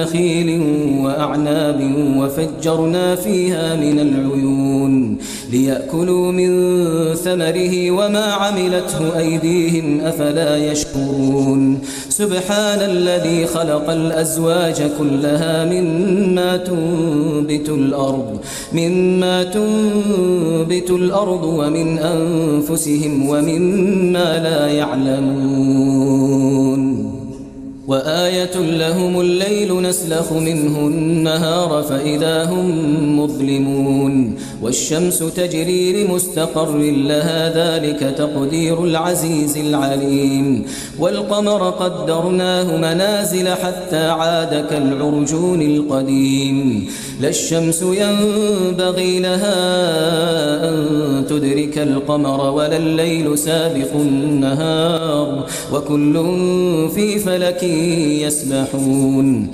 نخيل وأعناب وفجرنا فيها من العيون ليأكلوا من ثمره وما عملته أيديهم أفلا يشكرون سبحان الذي خلق الأزواج كلها مما تنبت الأرض ومن أنفسهم ومما لا يعلمون وآية لهم الليل نسلخ منه النهار فإذا هم مظلمون والشمس تجري لمستقر لها ذلك تقدير العزيز العليم والقمر قدرناه منازل حتى عاد كالعرجون القديم لا الشمس ينبغي لها أن تدرك القمر ولا الليل سابق النهار وكل في فلك يسبحون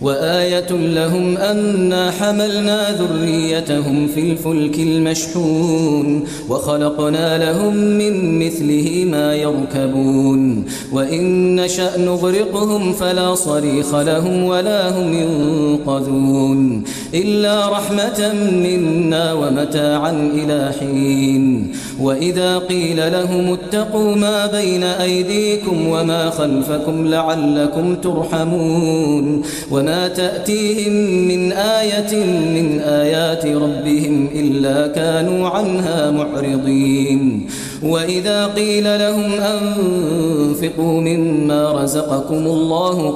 وآية لهم أنا حملنا ذريتهم في الفلك المشحون وخلقنا لهم من مثله ما يركبون وإن نشأ نغرقهم فلا صريخ لهم ولا هم ينقذون إلا رحمة منا ومتاعا إلى حين وإذا قيل لهم اتقوا ما بين أيديكم وما خلفكم لعلكم ترحمون وما تأتيهم من آية من آيات ربهم إلا كانوا عنها معرضين وإذا قيل لهم أنفقوا مما رزقكم الله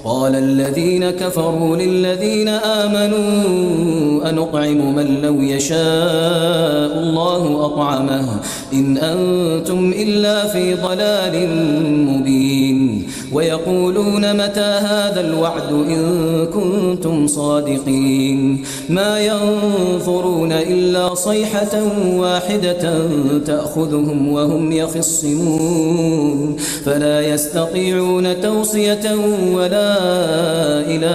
قال الذين كفروا للذين آمنوا أنطعم من لو يشاء الله أطعمه إن أنتم إلا في ضلال مبين ويقولون متى هذا الوعد إن كنتم صادقين ما ينظرون إلا صيحة واحدة تأخذهم وهم يخصمون فلا يستطيعون توصية ولا إلى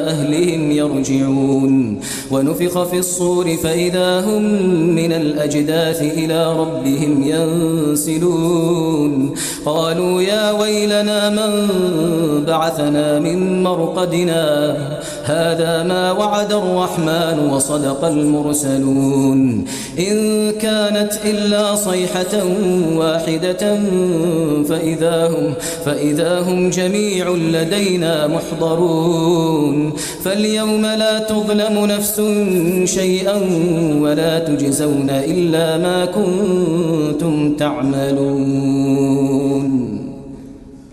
أهلهم يرجعون ونفخ في الصور فإذا هم من الأجداث إلى ربهم ينسلون قالوا يا ويلنا من بعثنا من مرقدنا هذا ما وعد الرحمن وصدق المرسلون إن كانت إلا صيحة واحدة فإذا هم جميع لدينا محضرون فاليوم لا تظلم نفس شيئا ولا تجزون إلا ما كنتم تعملون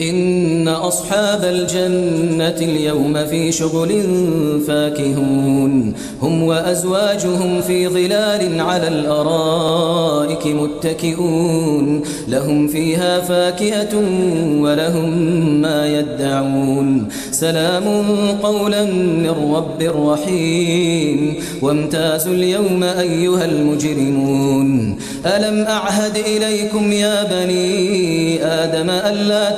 إن أصحاب الجنة اليوم في شغل فاكهون هم وأزواجهم في ظلال على الأرائك متكئون لهم فيها فاكهة ولهم ما يدعون سلام قولا من رب رحيم وامتازوا اليوم أيها المجرمون ألم أعهد إليكم يا بني آدم ألا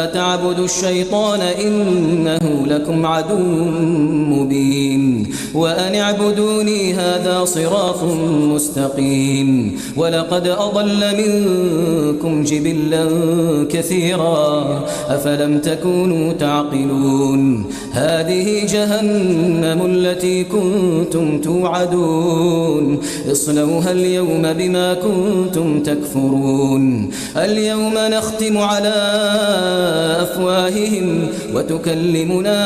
تعبدوا الشيطان إنه لكم عدو مبين وأن اعبدوني هذا صراط مستقيم ولقد أضل منكم جبلا كثيرا أفلم تكونوا تعقلون هذه جهنم التي كنتم توعدون اصلوها اليوم بما كنتم تكفرون اليوم نختم على أفواههم وتكلمنا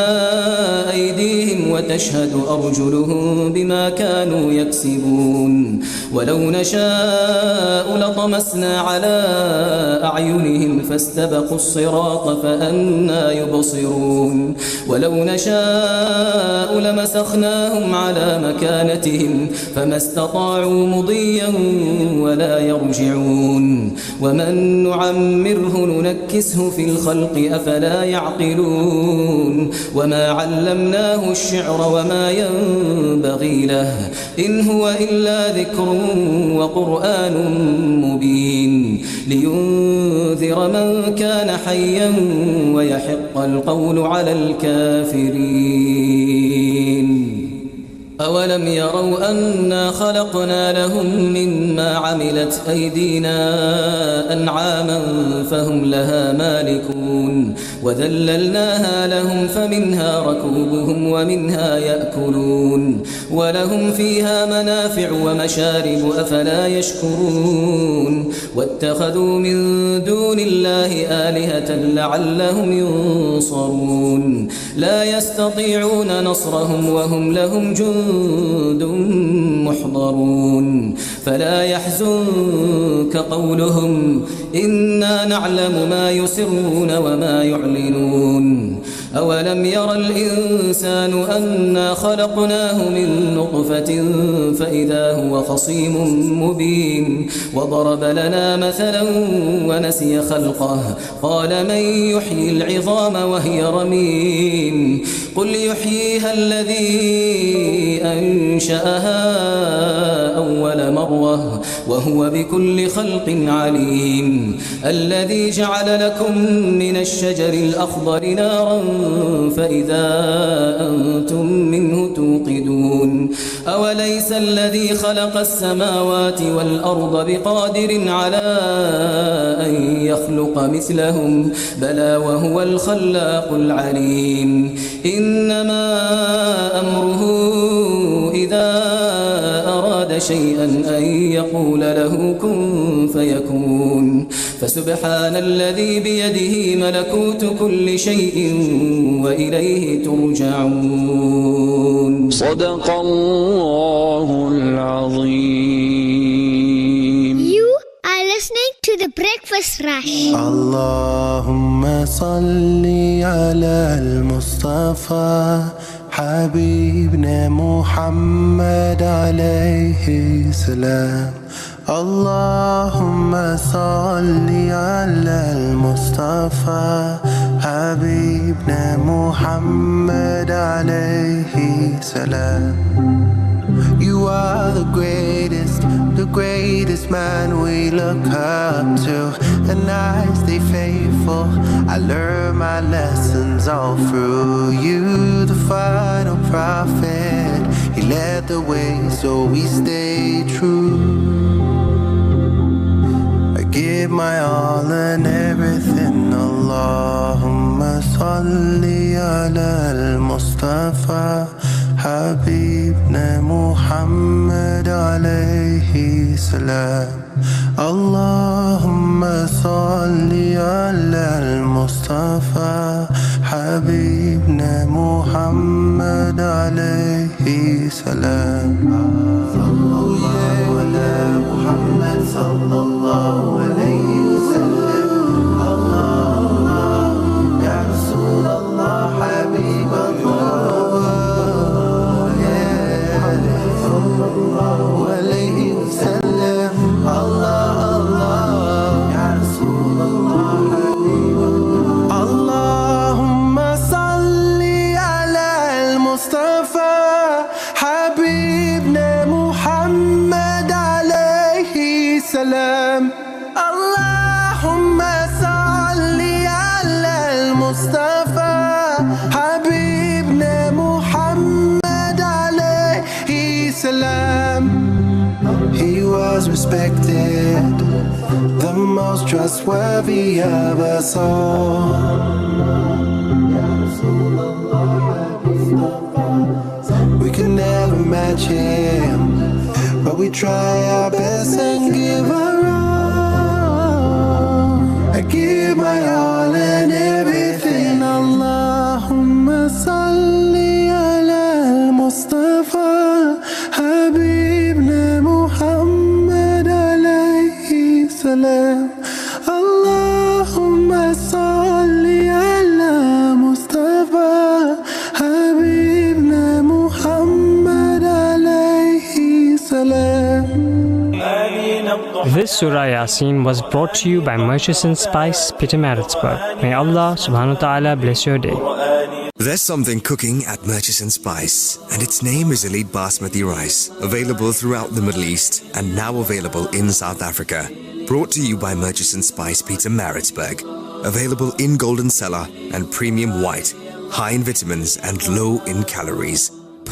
أيديهم وتشهد أرجلهم بما كانوا يكسبون ولو نشاء لطمسنا على أعينهم فاستبقوا الصراط فأنى يبصرون ولو نشاء لمسخناهم على مكانتهم فما استطاعوا مضيا ولا يرجعون ومن نعمره ننكسه في الخلق أفلا يعقلون وما علمناه الشعر وما ينبغي له إن هو إلا ذكر وقرآن مبين لينذر من كان حيا ويحق القول على الكافرين أولم يروا أنا خلقنا لهم مما عملت أيدينا أنعاما فهم لها مالكون وذللناها لهم فمنها ركوبهم ومنها يأكلون ولهم فيها منافع ومشارب أفلا يشكرون واتخذوا من دون الله آلهة لعلهم ينصرون لا يستطيعون نصرهم وهم لهم جند محضرون فلا يحزنك قولهم إنا نعلم ما يسرون وما يعلنون أولم ير الإنسان أنا خلقناه من نطفة فإذا هو خصيم مبين وضرب لنا مثلا ونسي خلقه قال من يحيي العظام وهي رميم قل يحييها الذي أنشأها أول مرة وهو بكل خلق عليم الذي جعل لكم من الشجر الأخضر نارا فإذا أنتم منه توقدون أوليس الذي خلق السماوات والأرض بقادر على أن يخلق مثلهم بلى وهو الخلاق العليم إنما أمره إذا أراد شيئا أن يقول له كن فيكون فسبحان الذي بيده ملكوت كل شيء وإليه ترجعون صدق الله العظيم. You are listening to the Breakfast Rush. اللهم صل على المصطفى حبيبنا محمد عليه السلام. اللهم صل على المصطفى حبيبنا محمد عليه السلام. You are the greatest man we look up to, and I stay faithful. I learn my lessons all through you, the final prophet. He led the way, so we stay true. I give my all and everything. Allahumma salli ala al-Mustafa حبيبنا محمد عليه السلام. اللهم صل على المصطفى حبيبنا محمد عليه السلام. صلى الله على محمد صلى الله عليه وسلم. الله يا رسول الله حبيب الله اللهم صل على المصطفى حبيبنا محمد عليه السلام. He was respected, the most trustworthy of us all. We can never match him, but we try our best and give our all. I give my all and everything. Allahumma salli ala al-Mustafa Habibna Muhammad alayhi salam. Allahumma salli ala Mustafa Habibna Muhammad alayhi salam. This Surah Yasin was brought to you by Murchison Spice, Pietermaritzburg. May Allah subhanahu wa ta'ala bless your day. There's something cooking at Murchison Spice, and its name is Elite Basmati Rice, available throughout the Middle East and now available in South Africa. Brought to you by Murchison Spice, Pietermaritzburg. Available in Golden Cellar and Premium White, high in vitamins and low in calories.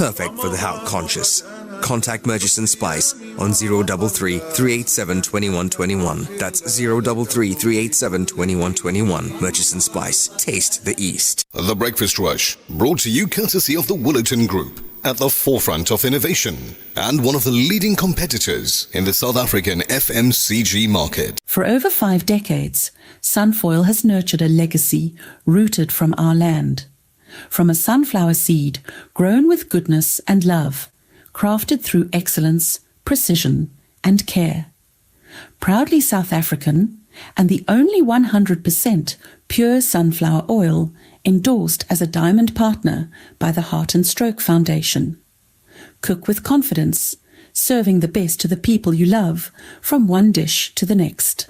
perfect for the health conscious. Contact Murchison Spice on 033 387 2121. That's 033 387 2121. Murchison Spice. Taste the East. The Breakfast Rush, brought to you courtesy of the Woolerton Group, at the forefront of innovation and one of the leading competitors in the South African FMCG market. For over 5 decades, Sunfoil has nurtured a legacy rooted from our land. From a sunflower seed grown with goodness and love, crafted through excellence, precision, and care. Proudly South African and the only 100% pure sunflower oil endorsed as a diamond partner by the Heart and Stroke Foundation. Cook with confidence, serving the best to the people you love from one dish to the next.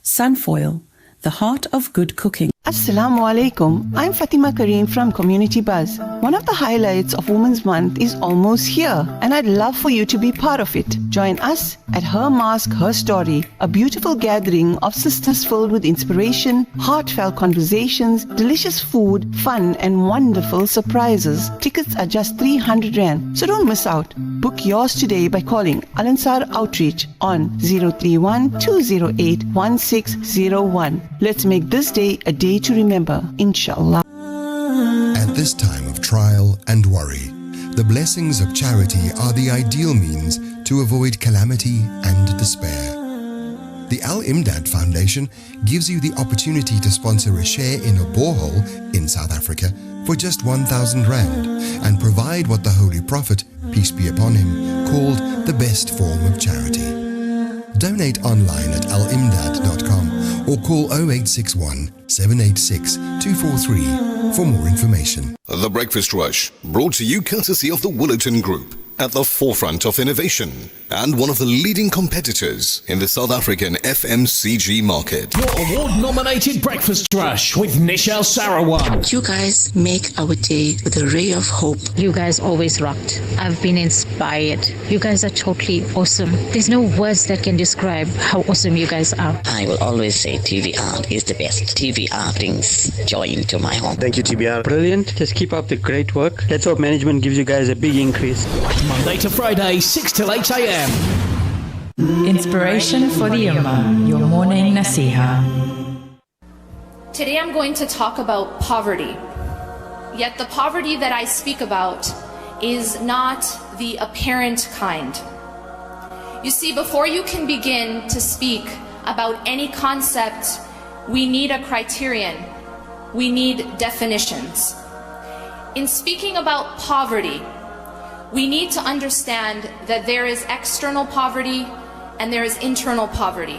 Sunfoil, the heart of good cooking. Assalamu alaikum. I'm Fatima Kareem from Community Buzz. One of the highlights of Women's Month is almost here, and I'd love for you to be part of it. Join us at Her Mask, Her Story, a beautiful gathering of sisters filled with inspiration, heartfelt conversations, delicious food, fun, and wonderful surprises. Tickets are just 300 Rand, so don't miss out. Book yours today by calling Al-Ansar Outreach on 031-208-1601. Let's make this day a day to remember, inshallah. At this time of trial and worry, the blessings of charity are the ideal means to avoid calamity and despair. The Al-Imdad Foundation gives you the opportunity to sponsor a share in a borehole in South Africa for just 1,000 Rand and provide what the Holy Prophet, peace be upon him, called the best form of charity. Donate online at alimdad.com or call 0861 786 243 for more information. The Breakfast Rush, brought to you courtesy of the Woolerton Group, at the forefront of innovation and one of the leading competitors in the South African FMCG market. Your award-nominated Breakfast Rush with Nichal Sarawan. You guys make our day with a ray of hope. You guys always rocked. I've been inspired. You guys are totally awesome. There's no words that can describe how awesome you guys are. I will always say TVR is the best. TVR brings joy into my home. Thank you, TVR. Brilliant. Just keep up the great work. Let's hope management gives you guys a big increase. Monday to Friday, 6 till 8 a.m. Inspiration for the Ummah, your morning nasiha. Today I'm going to talk about poverty. Yet the poverty that I speak about is not the apparent kind. You see, before you can begin to speak about any concept, we need a criterion. We need definitions. In speaking about poverty, we need to understand that there is external poverty and there is internal poverty.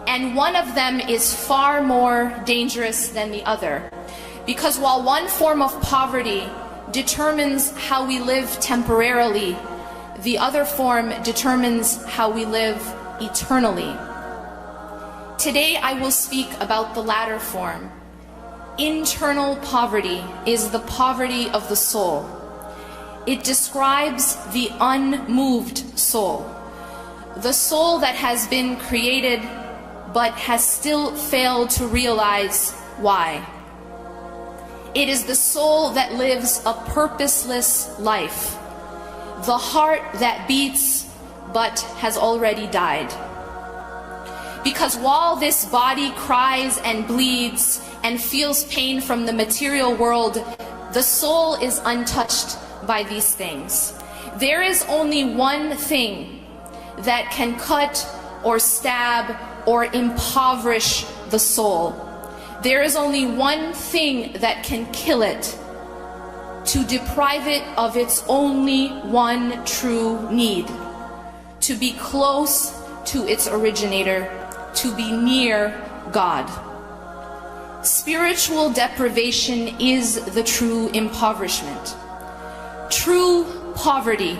And one of them is far more dangerous than the other. Because while one form of poverty determines how we live temporarily, the other form determines how we live eternally. Today I will speak about the latter form. Internal poverty is the poverty of the soul. It describes the unmoved soul. The soul that has been created but has still failed to realize why. It is the soul that lives a purposeless life. The heart that beats but has already died. Because while this body cries and bleeds and feels pain from the material world, the soul is untouched by these things. There is only one thing that can cut or stab or impoverish the soul. There is only one thing that can kill it, to deprive it of its only one true need, to be close to its originator, to be near God. Spiritual deprivation is the true impoverishment. True poverty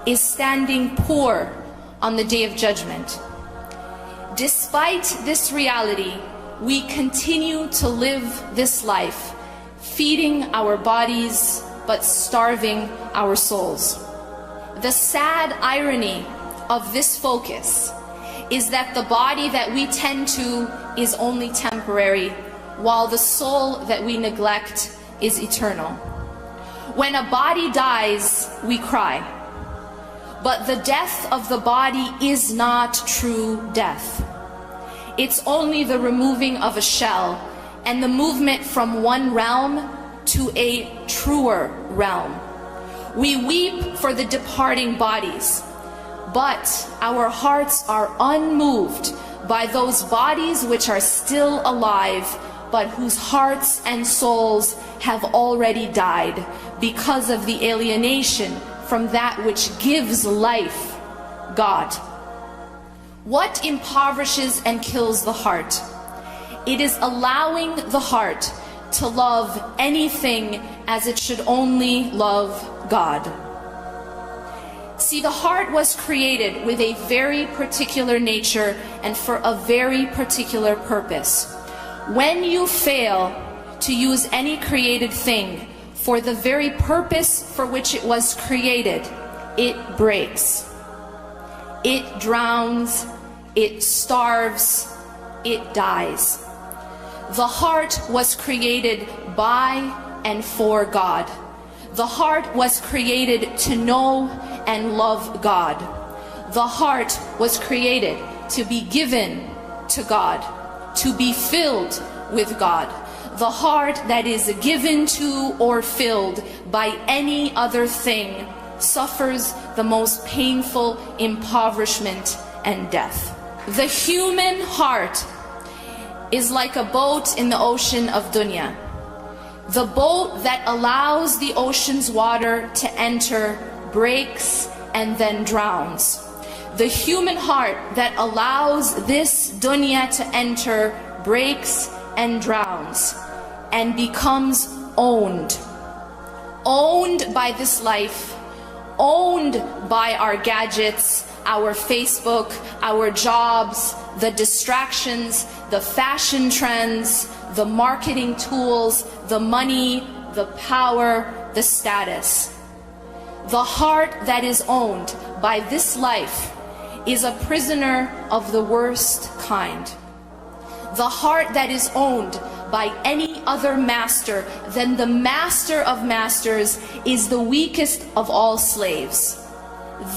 is standing poor on the day of judgment. Despite this reality, we continue to live this life, feeding our bodies but starving our souls. The sad irony of this focus is that the body that we tend to is only temporary, while the soul that we neglect is eternal. When a body dies, we cry. But the death of the body is not true death. It's only the removing of a shell and the movement from one realm to a truer realm. We weep for the departing bodies, but our hearts are unmoved by those bodies which are still alive, but whose hearts and souls have already died because of the alienation from that which gives life, God. What impoverishes and kills the heart? It is allowing the heart to love anything as it should only love God. See, the heart was created with a very particular nature and for a very particular purpose. When you fail to use any created thing for the very purpose for which it was created, it breaks. It drowns, it starves, it dies. The heart was created by and for God. The heart was created to know and love God. The heart was created to be given to God, to be filled with God. The heart that is given to or filled by any other thing suffers the most painful impoverishment and death. The human heart is like a boat in the ocean of dunya. The boat that allows the ocean's water to enter breaks and then drowns. The human heart that allows this dunya to enter breaks and drowns and becomes owned. Owned by this life, owned by our gadgets, our Facebook, our jobs, the distractions, the fashion trends, the marketing tools, the money, the power, the status. The heart that is owned by this life is a prisoner of the worst kind. The heart that is owned by any other master than the master of masters is the weakest of all slaves.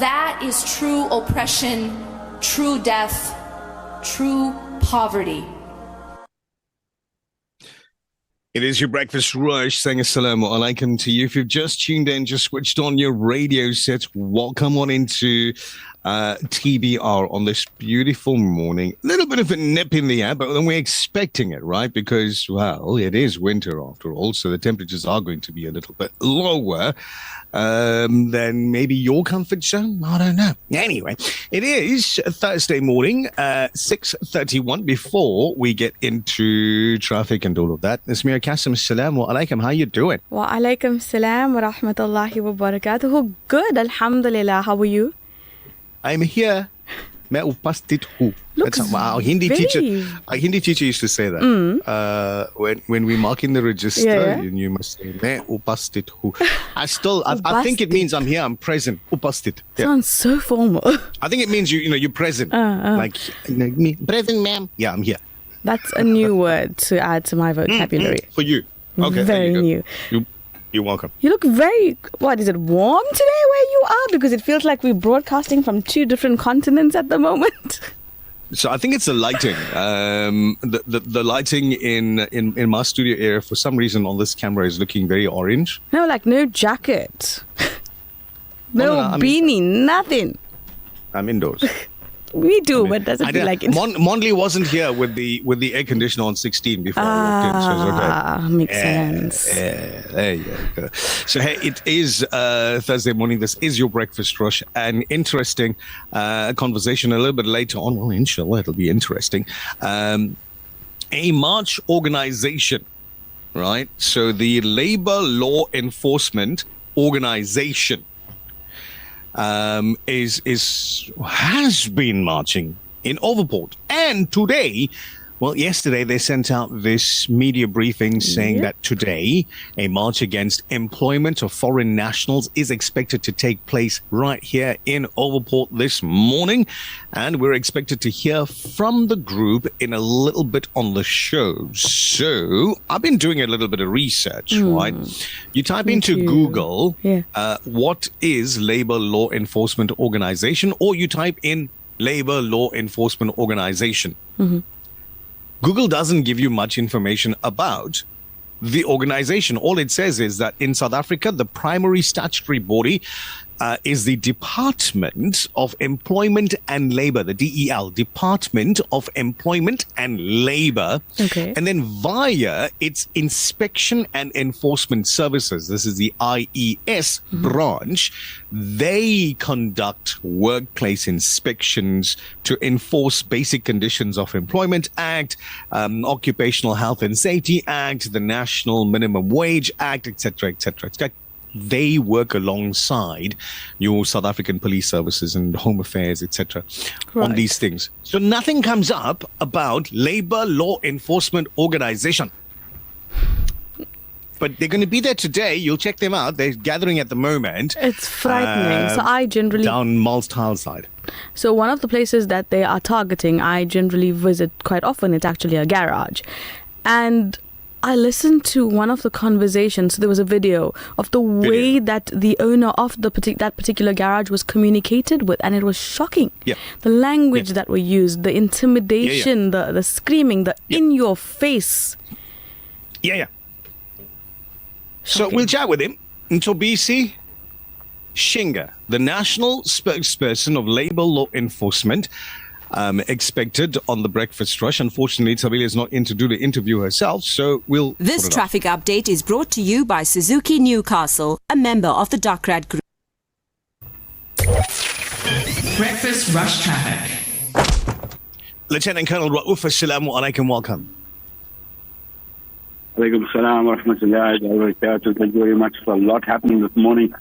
That is true oppression, true death, true poverty. It is your breakfast rush saying assalamu alaikum to you. If you've just tuned in, just switched on your radio set, welcome on into TBR on this beautiful morning. A little bit of a nip in the air, but then we're expecting it, right? Because, well, it is winter after all, so the temperatures are going to be a little bit lower than maybe your comfort zone. I don't know. Anyway, it is Thursday morning, 6:31 before we get into traffic and all of that. Nazmeera Cassim, assalamu alaikum. How you doing? Wa alaikum salam wa rahmatullahi wa barakatuhu. Good, alhamdulillah. How are you? I'm here. मैं उपस्थित हूँ. That's our Hindi teacher used to say that. When we mark in the register, you must say मैं उपस्थित हूँ. I think it means I'm here. I'm present. उपस्थित. Yeah. Sounds so formal. I think it means you're present. Like me, present, ma'am. Yeah, I'm here. That's a new word to add to my vocabulary. For you. Okay. Very new. You're welcome. You look very, is it warm today where you are? Because it feels like we're broadcasting from two different continents at the moment. So I think it's the lighting. The lighting in my studio area, for some reason on this camera, is looking very orange. No, like no jacket. No beanie, nothing. I'm indoors. We do, but doesn't feel like it. Monley wasn't here with the air conditioner on 16 before I walked in, so it's okay. Makes sense. There you go. So hey, it is Thursday morning. This is your breakfast rush. An interesting conversation a little bit later on. Well, inshallah, it'll be interesting. A March organization, right? So the Labor Law Enforcement Organization has been marching in Overport, and today Well, yesterday they sent out this media briefing saying that today a march against employment of foreign nationals is expected to take place right here in Overport this morning. And we're expected to hear from the group in a little bit on the show. So I've been doing a little bit of research, right? You type into Google, what is Labor Law Enforcement Organization, or you type in Labor Law Enforcement Organization. Google doesn't give you much information about the organization. All it says is that in South Africa, the primary statutory body is the Department of Employment and Labor, the DEL, Department of Employment and Labor. Okay. And then via its Inspection and Enforcement Services, this is the IES branch, they conduct workplace inspections to enforce Basic Conditions of Employment Act, Occupational Health and Safety Act, the National Minimum Wage Act, etc., etc. They work alongside your South African police services and home affairs, etc., on these things. So nothing comes up about Labor Law Enforcement Organization. But they're going to be there today. You'll check them out. They're gathering at the moment. It's frightening. So I generally... down Malstyle side. So one of the places that they are targeting, I generally visit quite often. It's actually a garage. And I listened to one of the conversations. There was a video of the way that the owner of that particular garage was communicated with, and it was shocking. The language that were used, the intimidation, the screaming, the in your face. So we'll chat with him. Ntobisi Shinga, the national spokesperson of Labor Law Enforcement, expected on the Breakfast Rush. Unfortunately, Thabile is not in to do the interview herself, so we'll... This traffic update is brought to you by Suzuki Newcastle, a member of the Duckrad Group. Breakfast Rush Traffic. Lieutenant Colonel Rauf, assalamu alaikum, welcome. Alaikum salam wa rahmatullahi wa barakatuh. Thank you very much. For a lot happening this morning.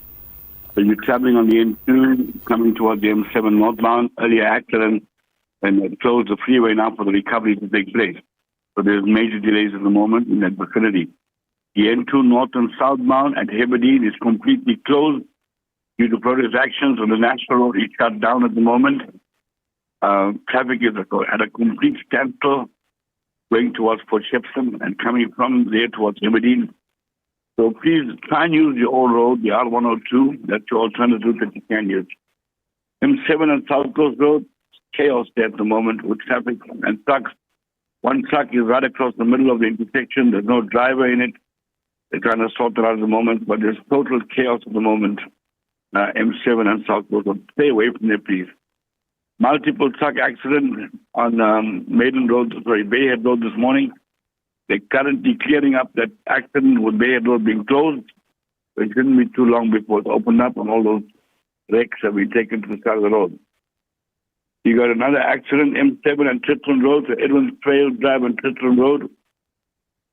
So you're traveling on the N2, coming towards the M7 northbound, earlier accident, and it closed the freeway now for the recovery to take place. So there's major delays at the moment in that vicinity. The N2 north and southbound at Heberdean is completely closed due to protest actions on the National Road. It's shut down at the moment. Traffic is at a complete standstill going towards Port Shepstone and coming from there towards Heberdean. So please try and use the old road, the R102. That's your alternative that you can use. M7 and South Coast Road, chaos there at the moment with traffic and trucks. One truck is right across the middle of the intersection. There's no driver in it. They're trying to sort it out at the moment, but there's total chaos at the moment. M7 and South Coast Road. Stay away from there, please. Multiple truck accident on Bayhead Road this morning. They're currently clearing up that accident with Bayhead Road being closed. So it shouldn't be too long before it's opened up and all those wrecks have been taken to the side of the road. You got another accident, M7 and Tritton Road, so Edmonds Trail Drive and Tritton Road.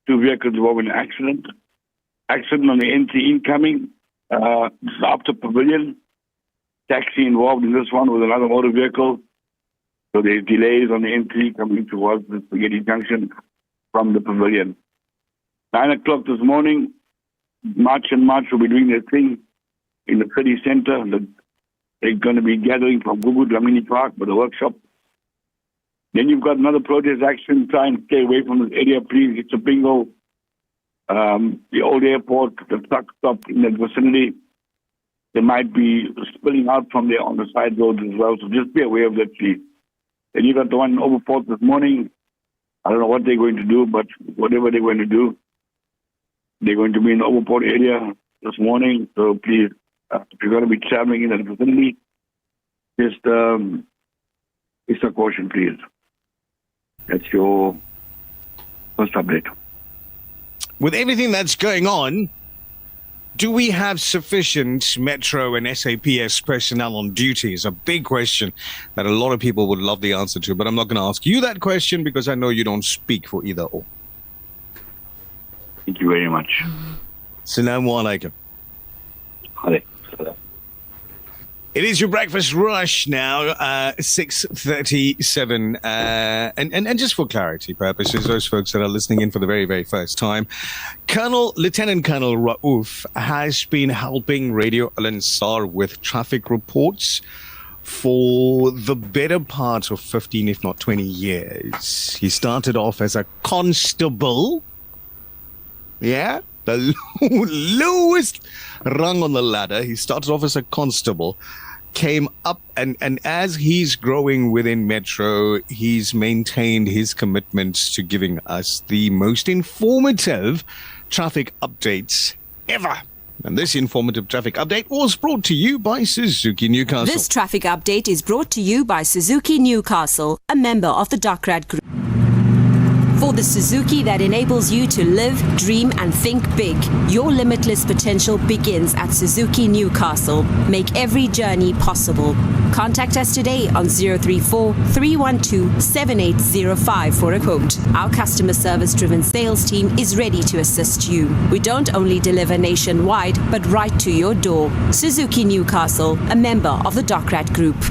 2 vehicles involved in an accident. Accident on the NT incoming, this is after Pavilion. Taxi involved in this one with another motor vehicle. So there's delays on the NT coming towards the Spaghetti Junction from the Pavilion. 9 o'clock this morning, March will be doing their thing in the city center. They're going to be gathering from Gugu Dlamini Park for the workshop. Then you've got another protest action. Try and stay away from this area, please. It's a bingo. The old airport, the truck stop in that vicinity. They might be spilling out from there on the side roads as well. So just be aware of that, please. Then you got the one in Overport this morning. I don't know what they're going to do, but whatever they're going to do, they're going to be in the Overport area this morning. So please, if you're going to be traveling in that vicinity, just extra caution, please. That's your first update. With everything that's going on, do we have sufficient Metro and SAPS personnel on duty? Is a big question that a lot of people would love the answer to, but I'm not going to ask you that question because I know you don't speak for either or. Thank you very much. Assalamu alaikum. It is your breakfast rush now, 6:37. And just for clarity purposes, those folks that are listening in for the very, very first time, Lieutenant Colonel Raouf has been helping Radio Al Ansar with traffic reports for the better part of 15, if not 20 years. He started off as a constable. Yeah, the lowest rung on the ladder. He started off as a constable, came up, and as he's growing within Metro, he's maintained his commitment to giving us the most informative traffic updates ever. And this informative traffic update was brought to you by Suzuki Newcastle. This traffic update is brought to you by Suzuki Newcastle, a member of the Docrat Group. For the Suzuki that enables you to live, dream and think big, your limitless potential begins at Suzuki Newcastle. Make every journey possible. Contact us today on 034 312 7805 for a quote. Our customer service driven sales team is ready to assist you. We don't only deliver nationwide, but right to your door. Suzuki Newcastle, a member of the Docrat Group.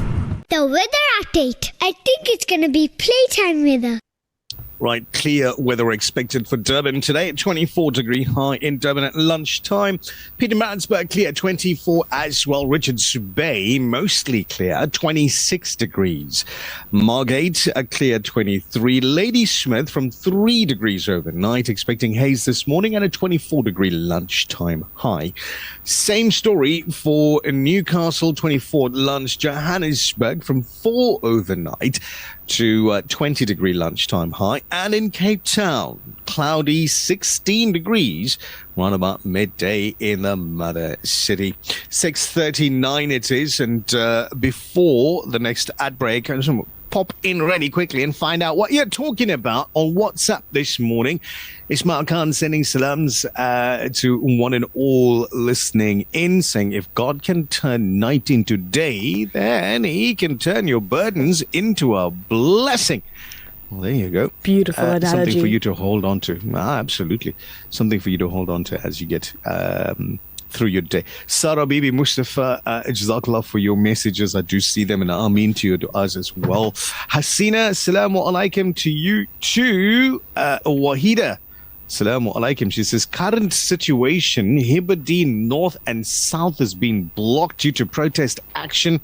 The weather update. I think it's going to be playtime weather. Right, clear weather expected for Durban today at 24-degree high in Durban at lunchtime. Pietermaritzburg clear 24 as well. Richards Bay mostly clear 26 degrees. Margate a clear 23. Ladysmith from 3 degrees overnight, expecting haze this morning and a 24-degree lunchtime high. Same story for Newcastle, 24 at lunch. Johannesburg from 4 overnight to 20-degree lunchtime high. And in Cape Town, cloudy 16 degrees, right about midday in the mother city. 6:39 it is, and before the next ad break, I just want to pop in really quickly and find out what you're talking about on WhatsApp this morning. Ismail Khan sending salams to one and all listening in, saying if God can turn night into day, then he can turn your burdens into a blessing. Well, there you go. Beautiful analogy. Something for you to hold on to. Absolutely. Something for you to hold on to as you get through your day. Sarah Bibi Mustafa, Jazakallah for your messages. I do see them, and I mean to you, to us as well. Hasina, Assalamu alaikum to you too. Wahida, Assalamu alaikum. She says, current situation, Hebridean North and South has been blocked due to protest action.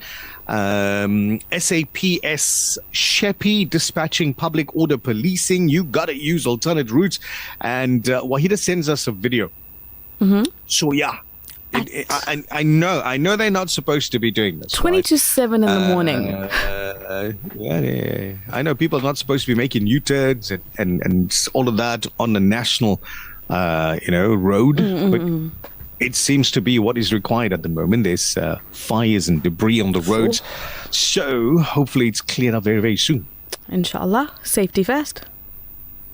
SAPS Shepi dispatching public order policing. You gotta use alternate routes. And Wahida sends us a video. Mm-hmm. So yeah, I know they're not supposed to be doing this. 20 right? to 7 in the morning. Yeah. I know people are not supposed to be making U-turns and all of that on the national, road. Mm-mm. But it seems to be what is required at the moment. There's fires and debris on the roads. So hopefully it's cleared up very, very soon. Inshallah. Safety first.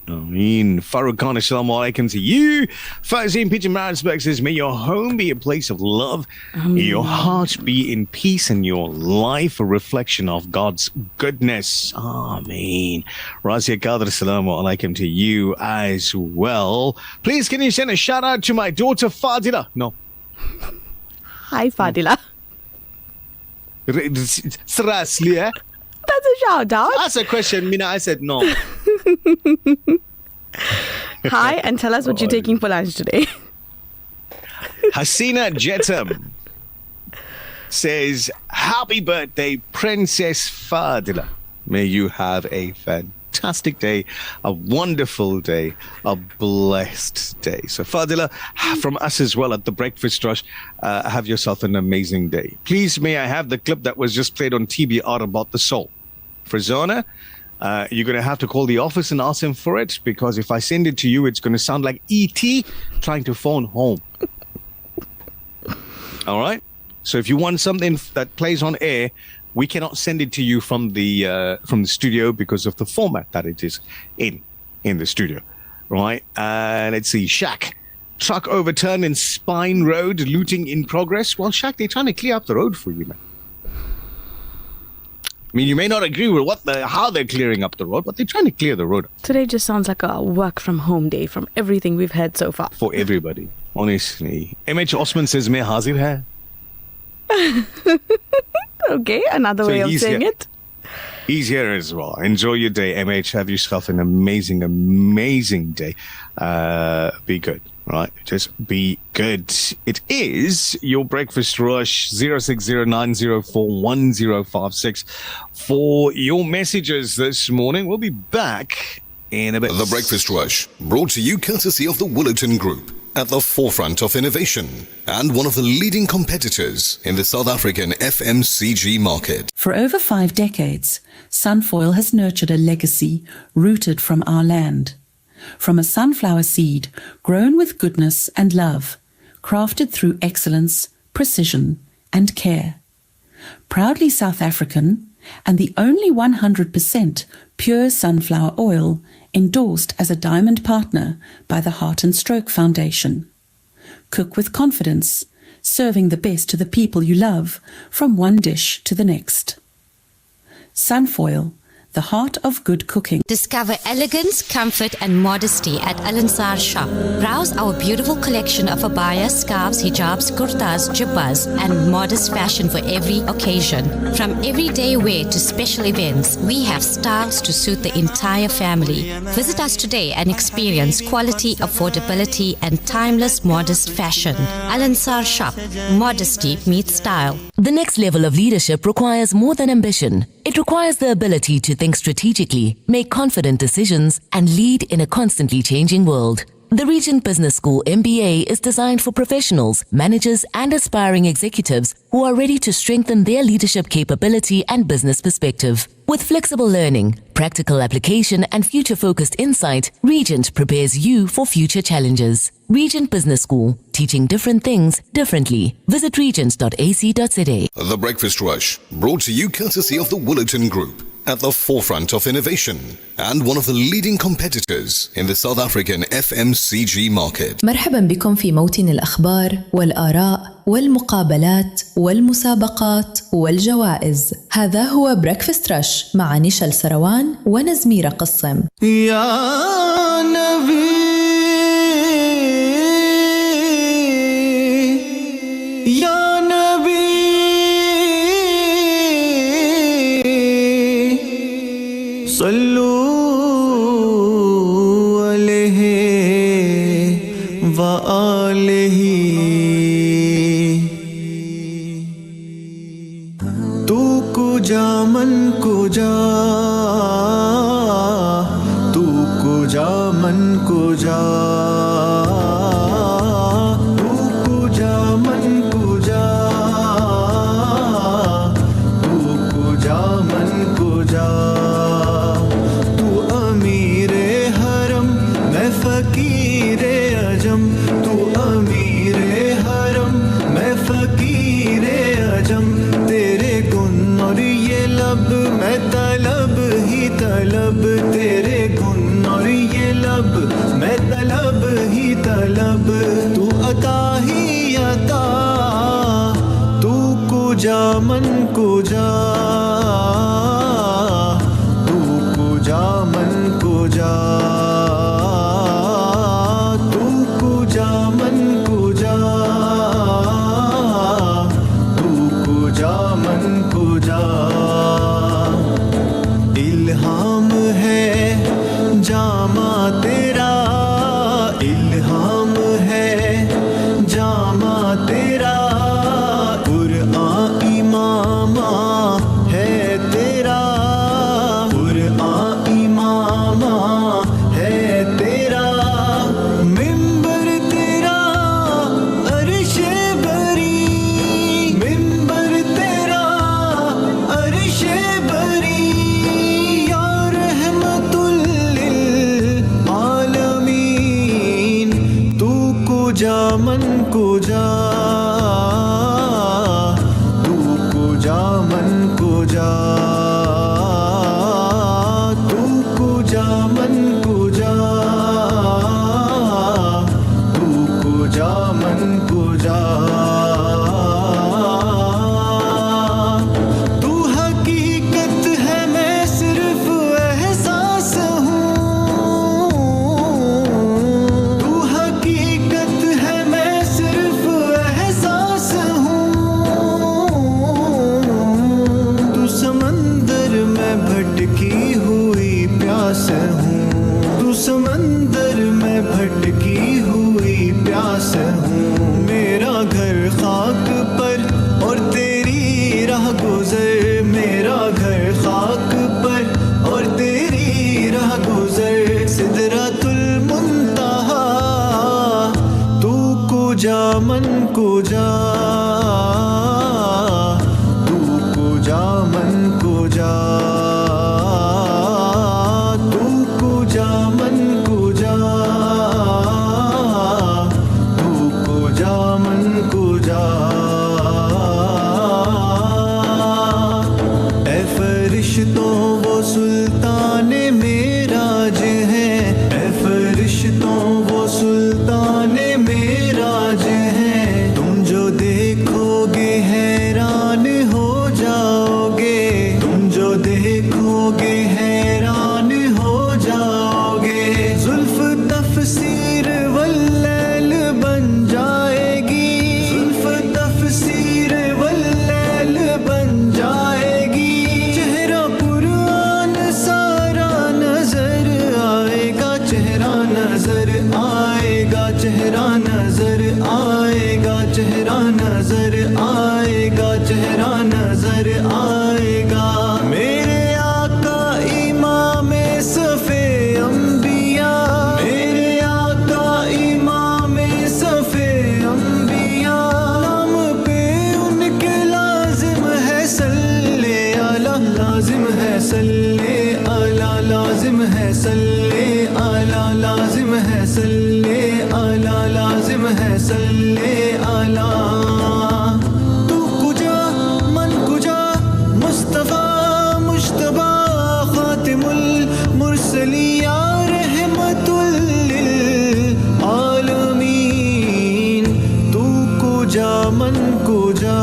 Farouk Khan, assalamu alaikum to you. Fazim Pietermaritzburg says, may your home be a place of love, your heart be in peace, and your life a reflection of God's goodness. Ameen. Razia Qadr, assalamu alaikum to you as well. Please, can you send a shout out to my daughter Fadila? No. Hi, Fadila. Seriously, eh? That's a shout out. That's a question, Mina. I said no. Hi, and tell us what you're taking for lunch today. Hasina Jetam says, happy birthday, Princess Fadila. May you have a fantastic day, a wonderful day, a blessed day. So Fadila, from us as well at the Breakfast Rush, have yourself an amazing day. Please, may I have the clip that was just played on TBR about the soul? For Zona, you're going to have to call the office and ask them for it, because if I send it to you, it's going to sound like E.T. trying to phone home. All right? So if you want something that plays on air, we cannot send it to you from the studio because of the format that it is in the studio. Right? Let's see. Shaq. Truck overturned in Spine Road, looting in progress. Well, Shaq, they're trying to clear up the road for you, man. I mean, you may not agree with how they're clearing up the road, but they're trying to clear the road. Today just sounds like a work from home day from everything we've heard so far. For everybody, honestly. MH Osman says, "Main hazir hai." Okay, another way of saying it. He's here as well. Enjoy your day, MH. Have yourself an amazing, amazing day. Be good, right? Just be good. It is your breakfast rush, 0609041056 for your messages this morning. We'll be back in a bit. The Breakfast Rush, brought to you courtesy of the Woolerton Group, at the forefront of innovation and one of the leading competitors in the South African FMCG market. For over 5 decades, Sunfoil has nurtured a legacy rooted from our land. From a sunflower seed grown with goodness and love, crafted through excellence, precision and care. Proudly South African and the only 100% pure sunflower oil endorsed as a diamond partner by the Heart and Stroke Foundation. Cook with confidence, serving the best to the people you love from one dish to the next. Sunfoil, the heart of good cooking. Discover elegance, comfort and modesty at Al-Ansar Shop. Browse our beautiful collection of abayas, scarves, hijabs, kurtas, jibbas and modest fashion for every occasion. From everyday wear to special events, we have styles to suit the entire family. Visit us today and experience quality, affordability and timeless modest fashion. Al-Ansar Shop. Modesty meets style. The next level of leadership requires more than ambition. It requires the ability to think strategically, make confident decisions, and lead in a constantly changing world. The Regent Business School MBA is designed for professionals, managers, and aspiring executives who are ready to strengthen their leadership capability and business perspective. With flexible learning, practical application, and future-focused insight, Regent prepares you for future challenges. Regent Business School, teaching different things differently. Visit regent.ac.za. The Breakfast Rush, brought to you courtesy of the Woolerton Group, at the forefront of innovation and one of the leading competitors in the South African FMCG market. مرحبا بكم في موطن الأخبار والآراء والمقابلات والمسابقات والجوائز. هذا هو بريكفاست رش مع نيشال سروان ونزميرة قسم. يا نبي يا نبي صلوا عليه وآله तू कुजा मन कुजा तू कुजा मन कुजा तू कुजा मन कुजा तू कुजा मन कुजा तू अमीरे हरम मैं फकीरे अजम तू अमीरे हरम मैं फकीरे अजम तेरे गुन और ये लब मैं तलब ही तलब तेरे गुन और ये लब मैं तलब ही तलब तू अता ही अता तू कुजा मन कुजा तू कुजा मन कुजा तू कुजा मन कुजा तू कुजा मन कुजा इल्हाम है जामा तेरा इल्हाम है जामा तेरा कुरआन इमामा है तेरा कुरआन इमामा है तेरा मिंबर तेरा अर्शे बरी मिंबर तेरा अर्शे बरी या रहमतुल लिल आलमीन तू कुजा मन कुजा तू कुजा मन कुजा तू कुजा मन कुजा तू कुजा मन कुजा तू हकीकत है मैं सिर्फ एहसास हूँ तू हकीकत है मैं सिर्फ एहसास بھٹکی ہوئی پیاس ہوں میرا گھر خاک پر اور تیری راہ گزر میرا گھر خاک پر اور تیری راہ گزر سدرۃ المنتہا تو کجا من کجا تو کجا من کجا تو کجا من کجا تو کجا من کجا اے فرشتوں وہ سلطان معراج ہیں اے فرشتوں وہ سلطان معراج ہیں تم جو دیکھو گے حیران ہو جاؤ گے تم جو دیکھو گے حیران ہو جاؤ گے زلف تفسیر واللیل بن جائے گی زلف تفسیر واللیل بن جائے گی چہرہ قرآن سارا نظر آئے گا چہرہ نظر آئے گا چہرہ نظر آئے گا چہرہ نظر آئے گا چہرہ نظر آئے گا میرے آقا امام صفِ انبیاء میرے آقا امام صفِ انبیاء نام پہ ان کے لازم ہے صلی علی لازم ہے صلی علی لازم ہے صلی علی لازم ہے صلی علی لازم ہے صلی علی تو کجا من کجا مصطفیٰ مجتبیٰ خاتم المرسلین یا رحمت للعالمین تو کجا من کجا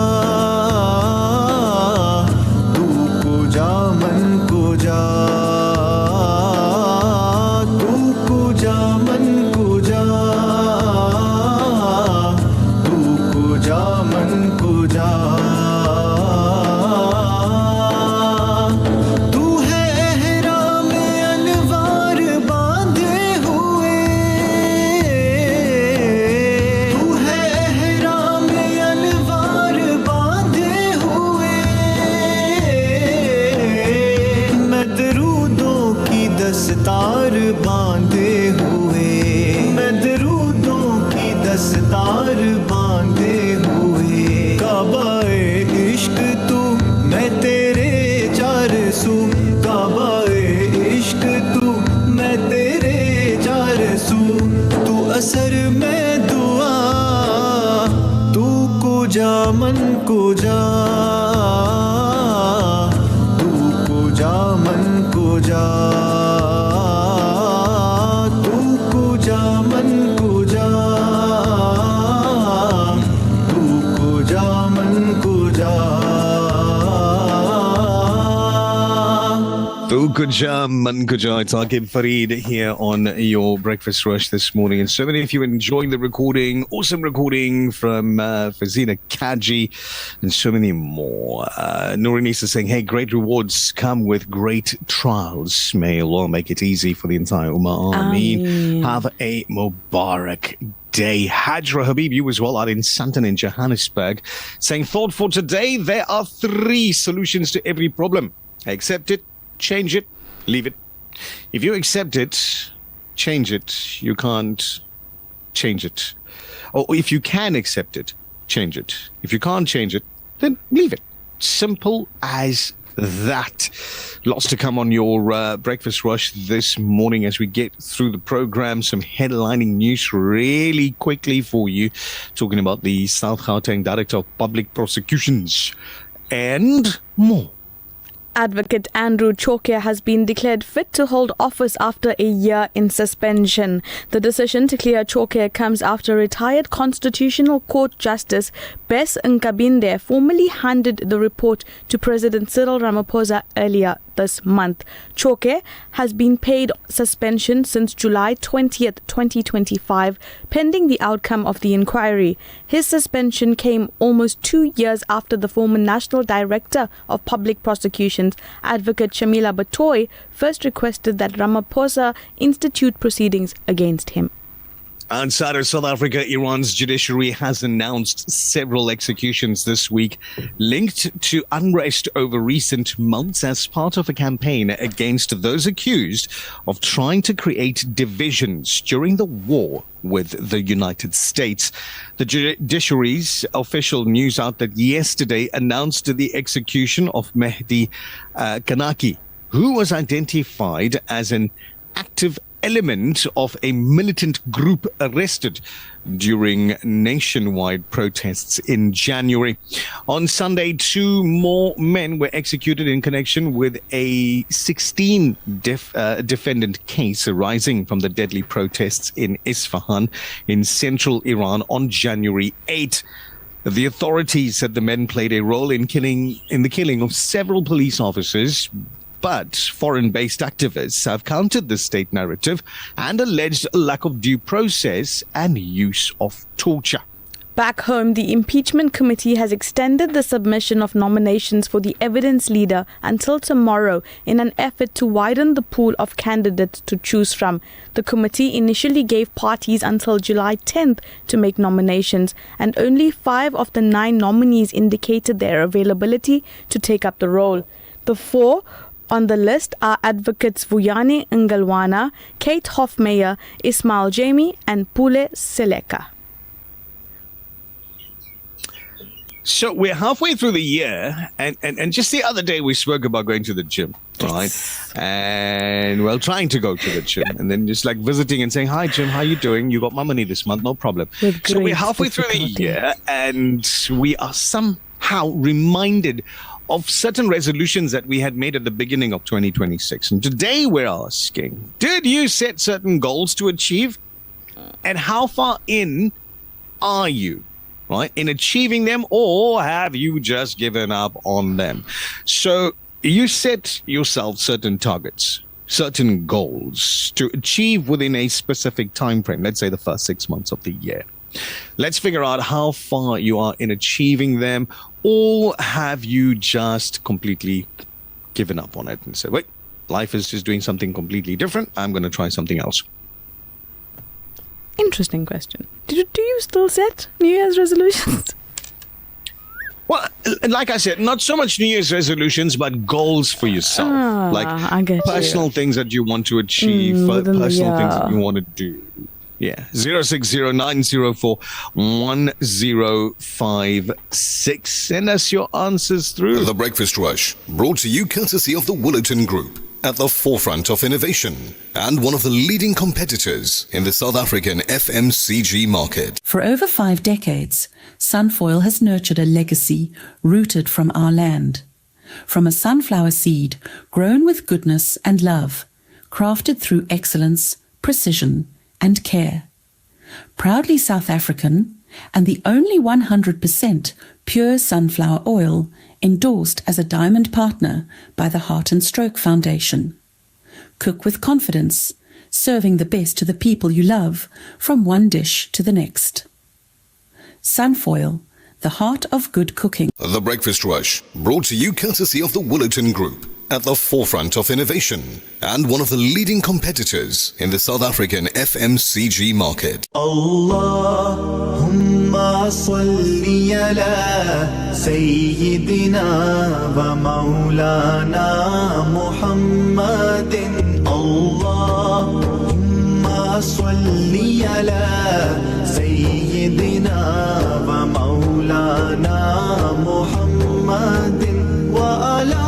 تو کجا من کجا تو کجا من کجا تو کجا من کجا تو ہے احرام انوار باندھے ہوئے تو ہے احرام انوار باندھے ہوئے میں درودوں کی دستار باندھے ہوئے میں درودوں کی دستار باندھے ہوئے کعبہ عشق تو میں تیرے چار سو کعبہ عشق تو میں تیرے چار سو تو اثر میں دعا تو کجا من کجا تو کجا من کجا تو کجا من کجا تو کجا من کجا Tu Kuja Man Kuja, it's Aqib Fareed here on your Breakfast Rush this morning. And so many of you enjoying the recording, awesome recording from Fazina Kaji, and so many more. Nurinisa saying, hey, great rewards come with great trials. May Allah make it easy for the entire Ummah. Ameen. Have a Mubarak day. Hajra Habib, you as well are in Santon in Johannesburg, saying, thought for today, there are 3 solutions to every problem. Accept it, change it, leave it. If you accept it, change it. You can't change it. Or if you can accept it, change it. If you can't change it, then leave it. Simple as that. Lots to come on your Breakfast Rush this morning as we get through the program. Some headlining news really quickly for you. Talking about the South Gauteng Director of Public Prosecutions and more. Advocate Andrew Chokia has been declared fit to hold office after a year in suspension. The decision to clear Chokia comes after retired Constitutional Court Justice Bess Nkabinde formally handed the report to President Cyril Ramaphosa earlier this month. Choke has been paid suspension since July 20th, 2025, pending the outcome of the inquiry. His suspension came almost 2 years after the former National Director of Public Prosecutions, Advocate Shamila Batoy, first requested that Ramaphosa institute proceedings against him. Outside of South Africa, Iran's judiciary has announced several executions this week linked to unrest over recent months as part of a campaign against those accused of trying to create divisions during the war with the United States. The judiciary's official news outlet yesterday announced the execution of Mehdi Kanaki, who was identified as an active element of a militant group arrested during nationwide protests in January. On Sunday, 2 more men were executed in connection with a 16 defendant case arising from the deadly protests in Isfahan in central Iran on January 8. The authorities said the men played a role in the killing of several police officers, but foreign-based activists have countered the state narrative and alleged a lack of due process and use of torture. Back home, the impeachment committee has extended the submission of nominations for the evidence leader until tomorrow in an effort to widen the pool of candidates to choose from. The committee initially gave parties until July 10th to make nominations, and only 5 of the 9 nominees indicated their availability to take up the role. The 4 on the list are advocates Vuyani Ngalwana, Kate Hofmeyer, Ismail Jamie and Pule Seleka. So we're halfway through the year, and just the other day we spoke about going to the gym, right? And well, trying to go to the gym, and then just like visiting and saying, "Hi, Jim, how you doing? You got my money this month, no problem." So we're halfway through the year, and we are somehow reminded of certain resolutions that we had made at the beginning of 2026. And today we're asking, did you set certain goals to achieve? And how far in are you, right, in achieving them, or have you just given up on them? So you set yourself certain targets, certain goals to achieve within a specific time frame, let's say the first 6 months of the year. Let's figure out how far you are in achieving them, or have you just completely given up on it and said, wait, life is just doing something completely different. I'm going to try something else. Interesting question. Do you still set New Year's resolutions? Well, like I said, not so much New Year's resolutions, but goals for yourself. I get personal things that you want to achieve, personal things that you want to do. Yeah, 0609041056. Send us your answers through. The Breakfast Rush, brought to you courtesy of the Woolerton Group, at the forefront of innovation and one of the leading competitors in the South African FMCG market. For over 5 decades, Sunfoil has nurtured a legacy rooted from our land. From a sunflower seed grown with goodness and love, crafted through excellence, precision, and care. Proudly South African, and the only 100% pure sunflower oil endorsed as a diamond partner by the Heart and Stroke Foundation. Cook with confidence, serving the best to the people you love, from one dish to the next. Sunfoil, the heart of good cooking. The Breakfast Rush, brought to you courtesy of the Woolerton Group, at the forefront of innovation and one of the leading competitors in the South African FMCG market. Allahumma salli ala Sayyidina wa Maulana Muhammadin. Allahumma salli ala Sayyidina wa Maulana Muhammadin wa ala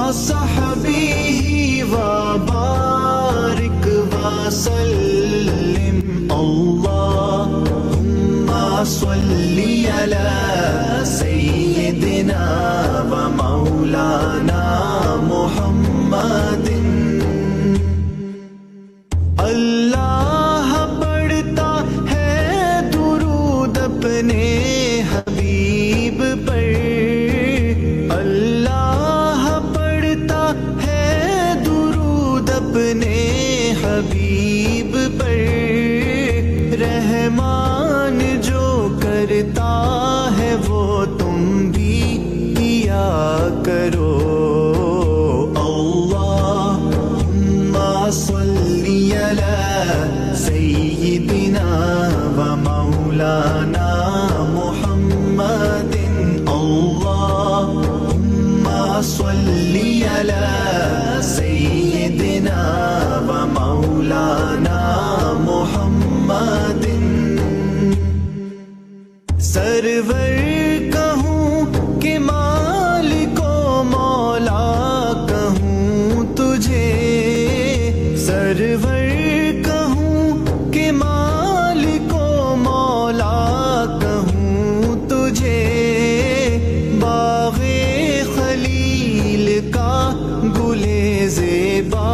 وصحبه وبارك وسلم اللهم صل على سيدنا ومولانا محمد अल्लाह पढ़ता है दुरूद अपने हबीब पर अपने हबीब पर रहमान जो करता है वो तुम भी किया करो अल्लाहुम्मा सल्ली على سيدنا ومولانا محمد اللهم صل على سيدنا ومولانا محمد سرور کہوں کہ مالک و مولا کہوں تجھے سرور کہوں کہ مالک و مولا کہوں تجھے باغ خلیل کا گل زیبا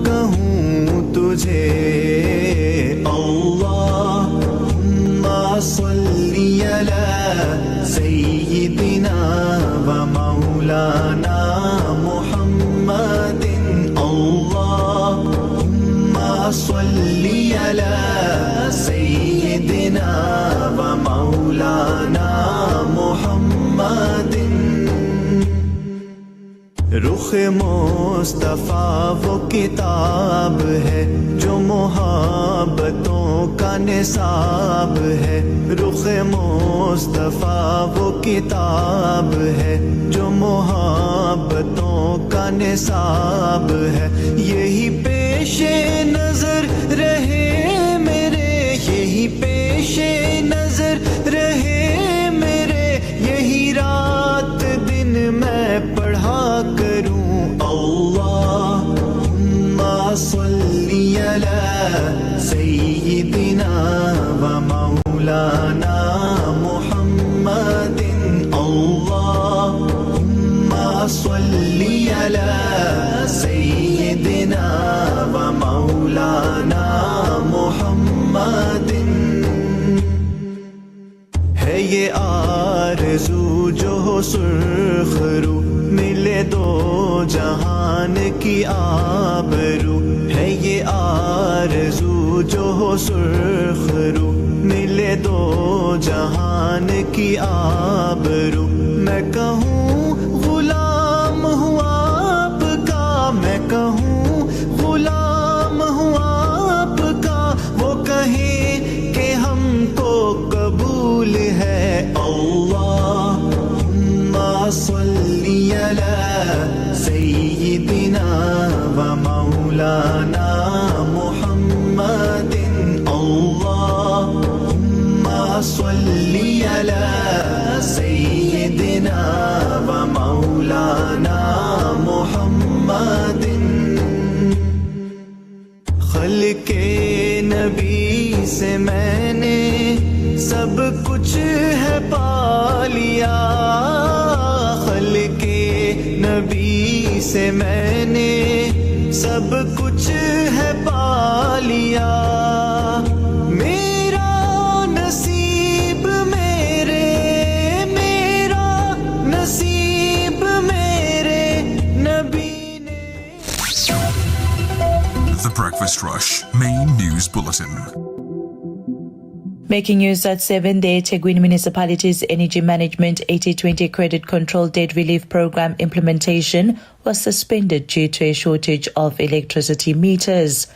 کہوں تجھے اللہم صلی علی سیدنا و مولانا محمد اللہم صلی علی سیدنا و مولانا محمد رخ مصطفیٰ وہ کتاب ہے جو محبتوں کا نصاب ہے رخ مصطفیٰ وہ کتاب ہے جو محبتوں کا نصاب ہے یہی پیش نظر رہے میرے یہی پیش نظر رہے میرے یہی رات دن میں پڑھا کروں اللہم صلی علی سیدنا و مولانا محمد اللہم صلی علی سیدنا و مولانا محمد ہے یہ آرزو جو ہو سرخ رو ملے دو جہان کی آبرو ہے یہ آرزو جو ہو سرخ رو ملے دو جہان کی آبرو میں کہوں غلام ہوں آپ کا میں کہوں غلام ہوں آپ کا وہ کہیں کہ ہم کو قبول ہے اللہم صلی علی سیدنا و مولانا محمد اللہم صلی علی سیدنا و مولانا محمد خلق نبی سے میں نے سب کچھ ہے پا لیا خلق نبی سے میں نے سب کچھ ہے پا لیا میرا نصیب نبی نے The Breakfast Rush Main News Bulletin. Making news at 7, the Etegwini Municipality's Energy Management 80/20 Credit Control Debt Relief Program implementation was suspended due to a shortage of electricity meters.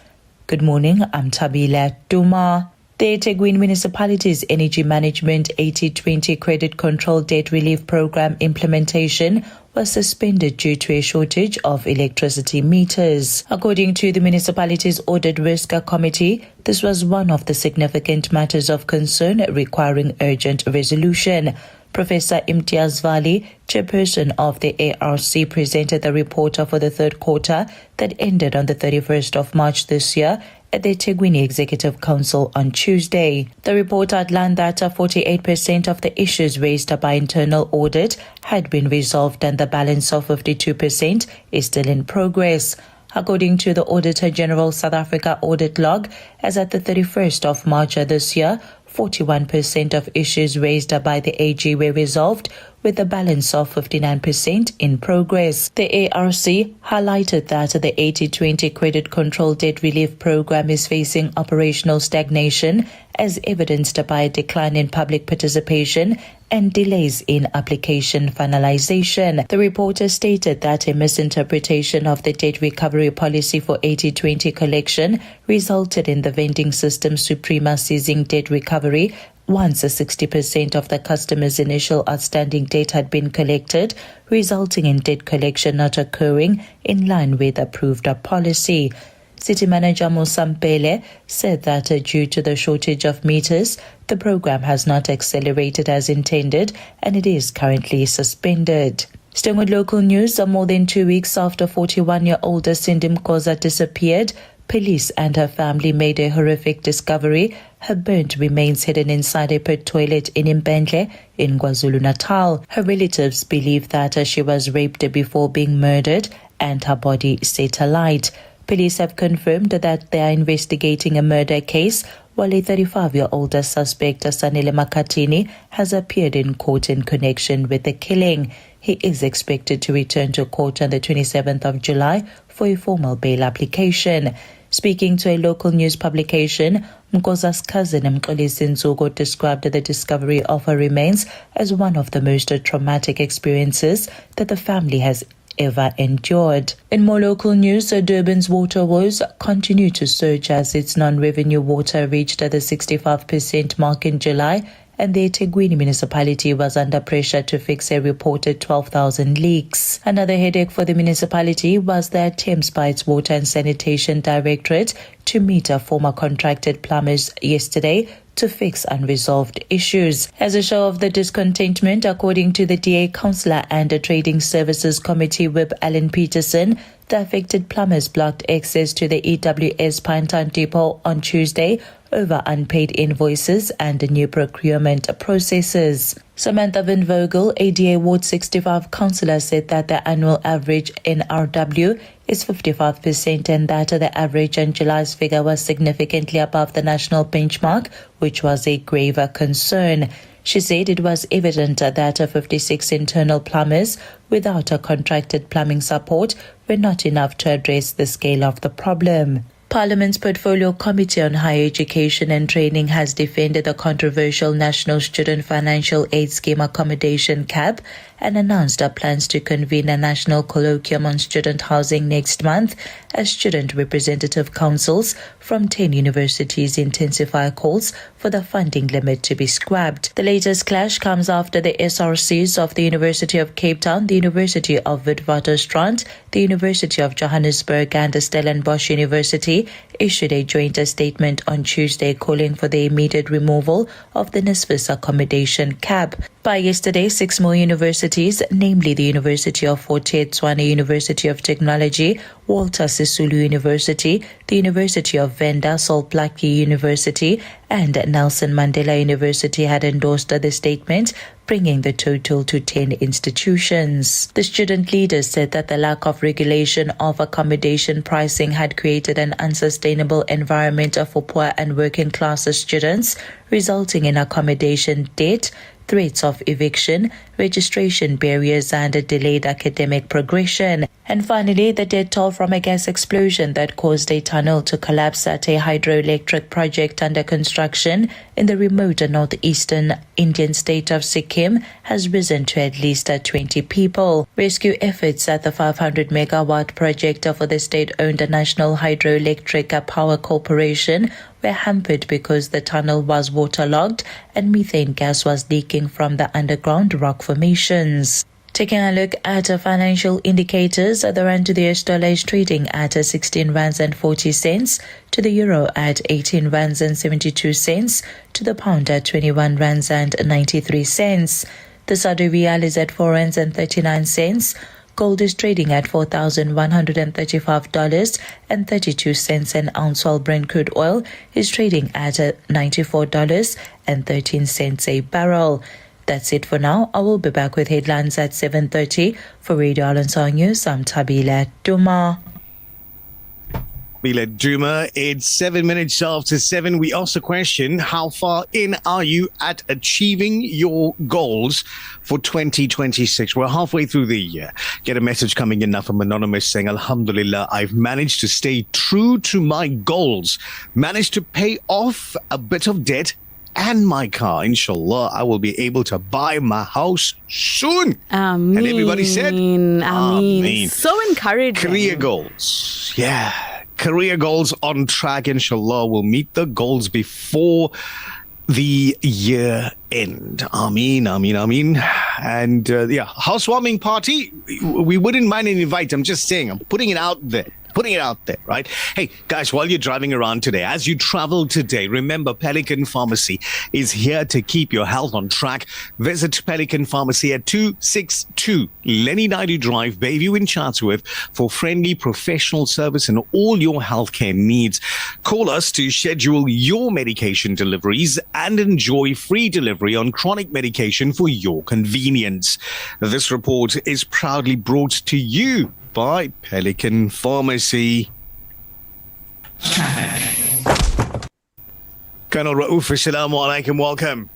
Good morning, I'm Thabile Duma. The Etegwini Municipality's Energy Management 80/20 Credit Control Debt Relief Program implementation was suspended due to a shortage of electricity meters. According to the municipality's Audit Risk Committee, this was one of the significant matters of concern requiring urgent resolution. Professor Imtiaz Wali, chairperson of the ARC, presented the report for the third quarter that ended on the 31st of March this year at the Etegwini Executive Council on Tuesday. The report outlined that 48% of the issues raised by internal audit had been resolved and the balance of 52% is still in progress. According to the Auditor General South Africa audit log, as at the 31st of March this year, 41% of issues raised by the AG were resolved, with a balance of 59% in progress. The ARC highlighted that the 80/20 Credit Control Debt Relief Program is facing operational stagnation, as evidenced by a decline in public participation and delays in application finalization. The reporter stated that a misinterpretation of the debt recovery policy for 80/20 collection resulted in the vending system Suprema ceasing debt recovery once 60% of the customer's initial outstanding debt had been collected, resulting in debt collection not occurring in line with approved policy. City Manager Mosampele said that due to the shortage of meters, the program has not accelerated as intended and it is currently suspended. Staying with local news, more than 2 weeks after 41-year-old Cindy Mkoza disappeared, police and her family made a horrific discovery: her burnt remains hidden inside a pit toilet in Mbendle in KwaZulu-Natal. Her relatives believe that she was raped before being murdered and her body set alight. Police have confirmed that they are investigating a murder case, while a 35-year-old suspect, Sanele Makatini, has appeared in court in connection with the killing. He is expected to return to court on the 27th of July for a formal bail application. Speaking to a local news publication, Mkoza's cousin Mxolisi Nzuko described the discovery of her remains as one of the most traumatic experiences that the family has ever endured. In more local news, Durban's water woes continue to surge as its non-revenue water reached the 65% mark in July, and the eThekwini municipality was under pressure to fix a reported 12,000 leaks. Another headache for the municipality was the attempts by its Water and Sanitation Directorate to meet former contracted plumbers yesterday to fix unresolved issues. As a show of the discontentment, according to the DA Councillor and the Trading Services Committee Whip Alan Peterson, the affected plumbers blocked access to the EWS Pinetown Depot on Tuesday over unpaid invoices and new procurement processes. Samantha Van Vogel, ADA Ward 65 councillor, said that the annual average NRW is 55% and that the average in July's figure was significantly above the national benchmark, which was a graver concern. She said it was evident that 56 internal plumbers without a contracted plumbing support were not enough to address the scale of the problem. Parliament's Portfolio Committee on Higher Education and Training has defended the controversial National Student Financial Aid Scheme accommodation cap and announced plans to convene a national colloquium on student housing next month as student representative councils from 10 universities intensify calls for the funding limit to be scrapped. The latest clash comes after the SRCs of the University of Cape Town, the University of Witwatersrand, the University of Johannesburg and Stellenbosch University issued a joint statement on Tuesday calling for the immediate removal of the NSFAS accommodation cap. By yesterday, 6 more universities, namely the University of Fort Hare, Tshwane University of Technology, Walter Sisulu University, the University of Venda, Salt Lake University, and Nelson Mandela University had endorsed the statement, bringing the total to 10 institutions. The student leaders said that the lack of regulation of accommodation pricing had created an unsustainable environment for poor and working class students, resulting in accommodation debt, threats of eviction, registration barriers, and a delayed academic progression. And finally, the death toll from a gas explosion that caused a tunnel to collapse at a hydroelectric project under construction in the remote northeastern Indian state of Sikkim has risen to at least 20 people. Rescue efforts at the 500 megawatt project for the state-owned National Hydroelectric Power Corporation were hampered because the tunnel was waterlogged and methane gas was leaking from the underground rock formations. Taking a look at financial indicators, the rand to the US dollar is trading at 16 rands and 40 cents, to the euro at 18 rands and 72 cents, to the pound at 21 rands and 93 cents. The Saudi riyal is at 4 rands and 39 cents. Gold is trading at $4,135.32 an ounce, while Brent crude oil is trading at $94.13 a barrel. That's it for now. I will be back with headlines at 7:30. For Radio Al-Ansar News, I'm Thabile Duma. Thabile Duma, it's 7 minutes after 7. We asked the question, how far in are you at achieving your goals for 2026? We're halfway through the year. Get a message coming in now from Anonymous saying, Alhamdulillah, I've managed to stay true to my goals, managed to pay off a bit of debt and my car. Inshallah, I will be able to buy my house soon. Ameen. And everybody said, Ameen. So encouraging. Career goals. Yeah. Career goals on track. Inshallah, we'll meet the goals before the year end. Ameen, ameen, ameen. And housewarming party, we wouldn't mind an invite. I'm just saying, I'm putting it out there. Right? Hey, guys, while you're driving around today, as you travel today, remember Pelican Pharmacy is here to keep your health on track. Visit Pelican Pharmacy at 262 Lenny Naidu Drive, Bayview in Chatsworth for friendly professional service and all your healthcare needs. Call us to schedule your medication deliveries and enjoy free delivery on chronic medication for your convenience. This report is proudly brought to you by Pelican Pharmacy. Colonel Raouf, assalamu alaikum, welcome.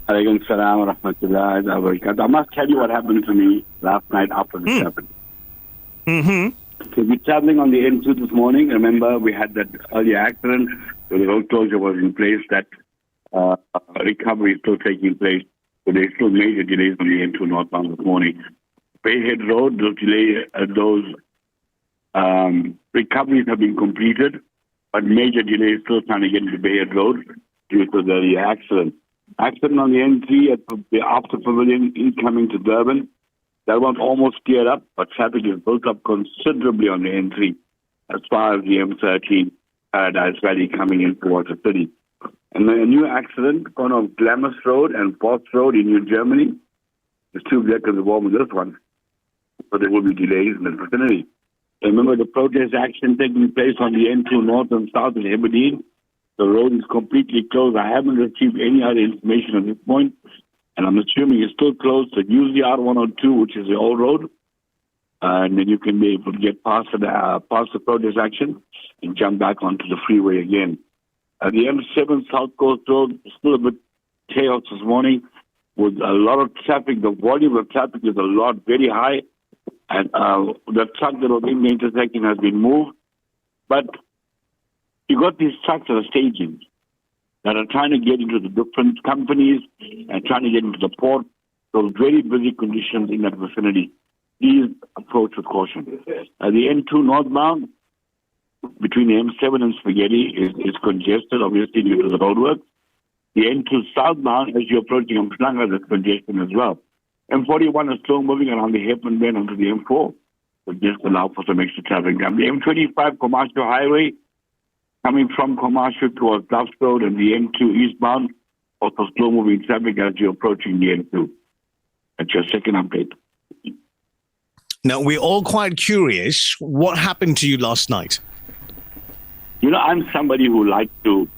Alaikum salam wa rahmatullahi wa barakatuh. I must tell you what happened to me last night after this happened. So we're traveling on the N2 this morning. Remember, we had that earlier accident where the road closure was in place. That recovery is still taking place. So there's still major delays on the N2 northbound this morning. Bayhead Road, those recoveries have been completed, but major delays still trying to get into Bayhead Road due to the accident. Accident on the N3 at the After Pavilion incoming to Durban. That one's almost cleared up, but traffic is built up considerably on the N3 as far as the M13 Paradise Valley coming in towards the city. And then a new accident on Glamis Road and Post Road in New Germany. There's 2 vehicles involved in this one. So there will be delays in the vicinity. Remember the protest action taking place on the N2 north and south in Aberdeen. The road is completely closed. I haven't received any other information at this point, and I'm assuming it's still closed. So use the R102, which is the old road, and then you can be able to get past the protest action and jump back onto the freeway again. The M7 South Coast Road is still a bit chaos this morning with a lot of traffic. The volume of traffic is very high. And the truck that was in the intersection has been moved. But you got these trucks that are staging, that are trying to get into the different companies and trying to get into the port. So very busy conditions in that vicinity. Please approach with caution. The N2 northbound between the M7 and Spaghetti is congested, obviously due to the roadwork. The N2 southbound, as you're approaching Mpumalanga, there's congestion as well. M41 is still moving around the Hampton Bend onto the M4. So just allow for some extra traffic. The M25 Commercial Highway, coming from Commercial towards Duffs Road and the M2 eastbound, also slow moving traffic as you're approaching the M2. That's your second update. Now, we're all quite curious. What happened to you last night? I'm somebody who likes to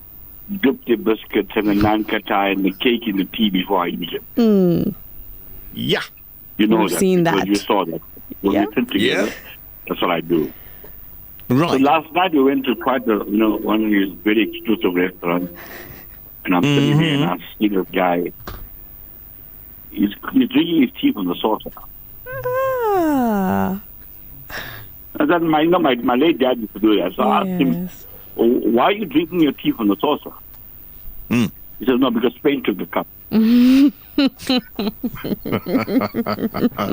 dip the biscuits and the naan katai and the cake in the tea before I eat it. Yeah. You know You've that. seen that. You saw that. When we sit together, that's what I do. Right. So last night we went to quite one of these very exclusive restaurants. And I'm sitting there and I see this guy. He's drinking his tea from the saucer. And then my late dad used to do that. So I asked him, why are you drinking your tea from the saucer? He says, no, because Spain took the cup.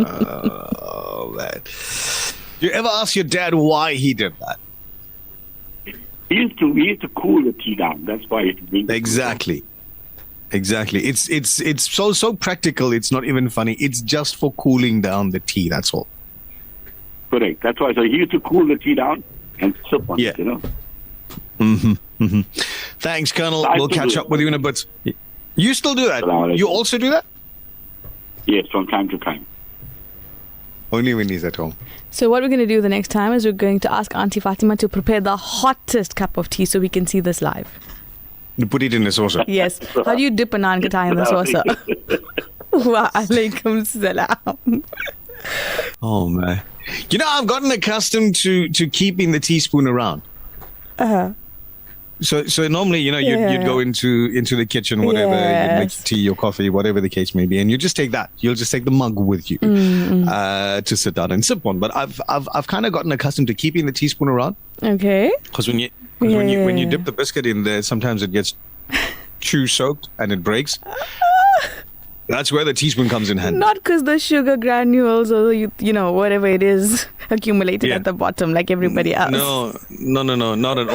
Oh, man. Do you ever ask your dad why he did that? He used to cool the tea down. That's why he drinks. Exactly. It's so practical. It's not even funny. It's just for cooling down the tea. That's all. Correct. That's why. So he used to cool the tea down and sip on it. Thanks, Colonel. We'll catch up with you in a bit. You still do that? You also do that? Yes, from time to time. Only when he's at home. So what we're going to do the next time is we're going to ask Auntie Fatima to prepare the hottest cup of tea so we can see this live. You put it in the saucer. Yes. How do you dip a naan katai in the saucer? Wa alaikum salam. Oh, man. I've gotten accustomed to keeping the teaspoon around. So normally, you'd go into the kitchen, whatever, you'd make tea or coffee, whatever the case may be, and you just take that. You'll just take the mug with you to sit down and sip on. But I've kind of gotten accustomed to keeping the teaspoon around. Okay. Because when you dip the biscuit in there, sometimes it gets too soaked and it breaks. That's where the teaspoon comes in handy. Not because the sugar granules or whatever it is accumulated at the bottom like everybody else. No, not at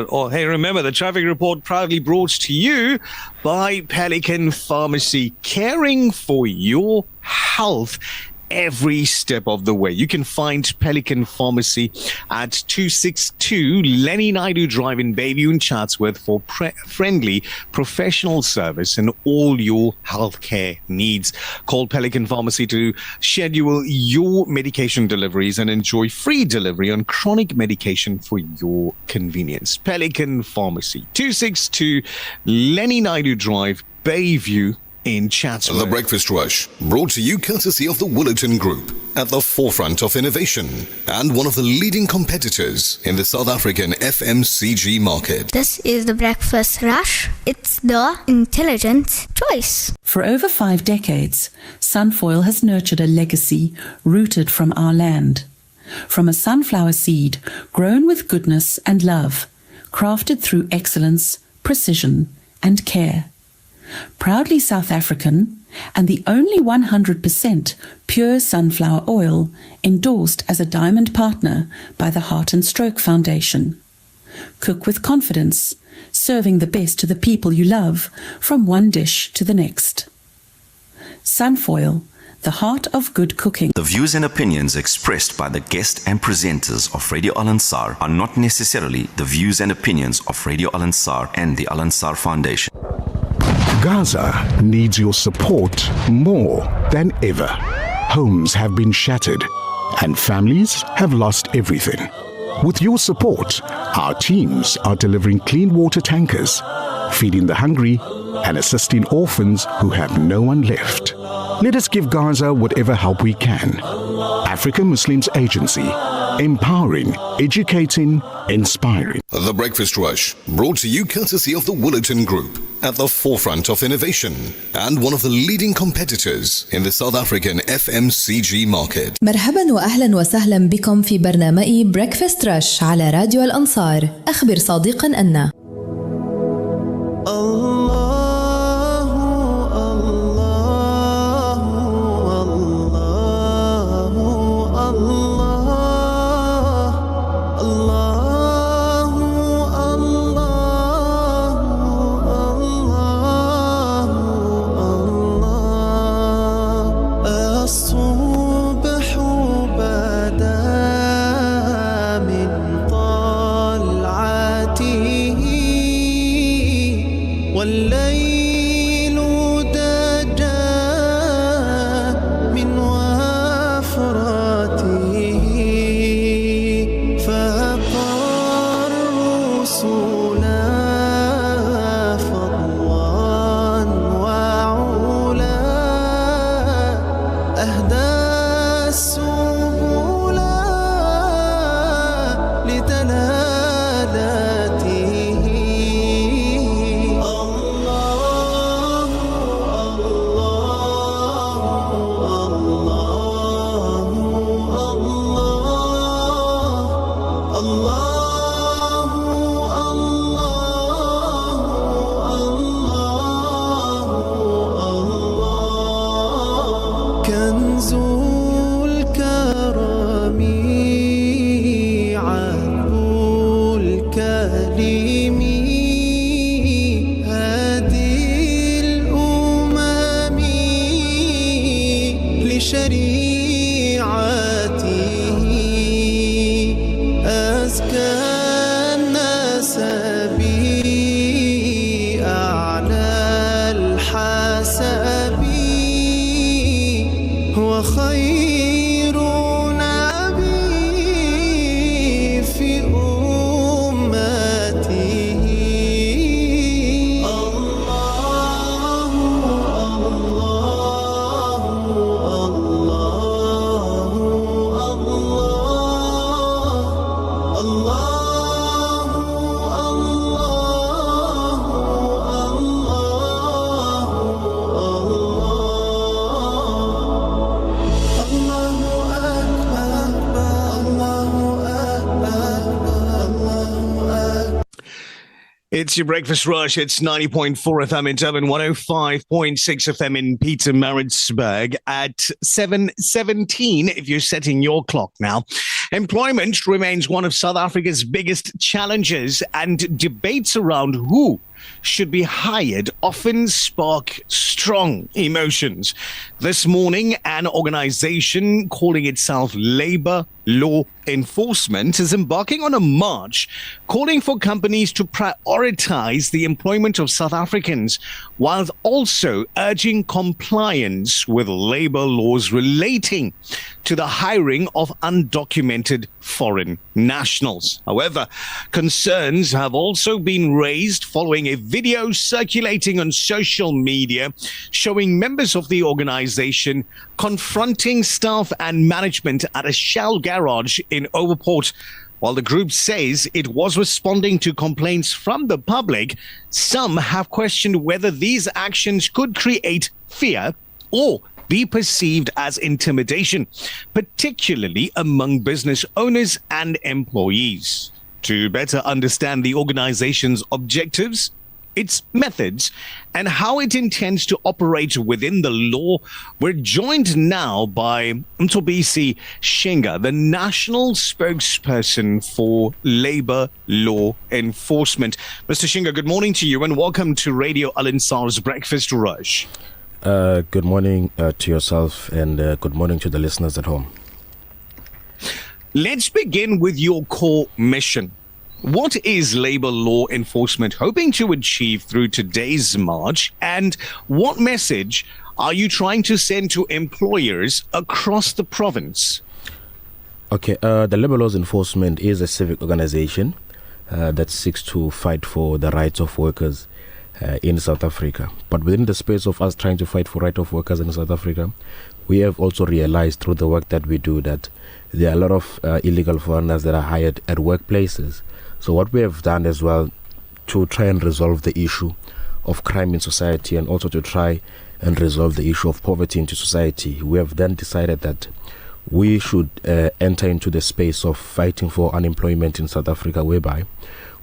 all. Hey, remember the traffic report proudly brought to you by Pelican Pharmacy, caring for your health every step of the way. You can find Pelican Pharmacy at 262 Lenny Naidu Drive in Bayview in Chatsworth for friendly professional service and all your healthcare needs. Call Pelican Pharmacy to schedule your medication deliveries and enjoy free delivery on chronic medication for your convenience. Pelican Pharmacy, 262 Lenny Naidu Drive, Bayview in Chatsworth. The Breakfast Rush, brought to you courtesy of the Woolerton Group, at the forefront of innovation and one of the leading competitors in the South African FMCG market. This is the Breakfast Rush. It's the intelligent choice. For over 5 decades, Sunfoil has nurtured a legacy rooted from our land. From a sunflower seed grown with goodness and love, crafted through excellence, precision, and care. Proudly South African and the only 100% pure sunflower oil endorsed as a diamond partner by the Heart and Stroke Foundation. Cook with confidence, serving the best to the people you love from one dish to the next. Sunfoil, the heart of good cooking. The views and opinions expressed by the guest and presenters of Radio Al Ansar are not necessarily the views and opinions of Radio Al Ansar and the Al Ansar Foundation. Gaza needs your support more than ever. Homes have been shattered and families have lost everything. With your support, our teams are delivering clean water tankers, feeding the hungry and assisting orphans who have no one left. Let us give Gaza whatever help we can. African Muslims Agency, empowering, educating, inspiring. The Breakfast Rush, brought to you courtesy of the Woolerton Group, at the forefront of innovation and one of the leading competitors in the South African FMCG market. مرحبا وأهلا وسهلا بكم في برنامج بريكفاست رش على radio الأنصار. أخبر صديقا أن It's your breakfast rush. It's 90.4 FM in Durban, 105.6 FM in Pietermaritzburg at 7:17 if you're setting your clock now. Employment remains one of South Africa's biggest challenges, and debates around who should be hired often spark strong emotions. This morning, an organization calling itself Labour Law Enforcement is embarking on a march calling for companies to prioritize the employment of South Africans, while also urging compliance with labor laws relating to the hiring of undocumented foreign nationals. However, concerns have also been raised following a video circulating on social media showing members of the organization confronting staff and management at a Shell garage in Overport. While the group says it was responding to complaints from the public, some have questioned whether these actions could create fear or be perceived as intimidation, particularly among business owners and employees. To better understand the organization's objectives, its methods, and how it intends to operate within the law, we're joined now by Mthobisi Shinga, the national spokesperson for Labour Law Enforcement. Mr. Shinga, good morning to you and welcome to Radio Al-Ansar's Breakfast Rush. Good morning to yourself and good morning to the listeners at home. Let's begin with your core mission. What is Labour Law Enforcement hoping to achieve through today's march, and what message are you trying to send to employers across the province? Okay, the Labour Laws Enforcement is a civic organization that seeks to fight for the rights of workers in South Africa. But within the space of us trying to fight for rights of workers in South Africa, we have also realized through the work that we do that there are a lot of illegal foreigners that are hired at workplaces. So what we have done as well to try and resolve the issue of crime in society and also to try and resolve the issue of poverty into society, we have then decided that we should enter into the space of fighting for unemployment in South Africa, whereby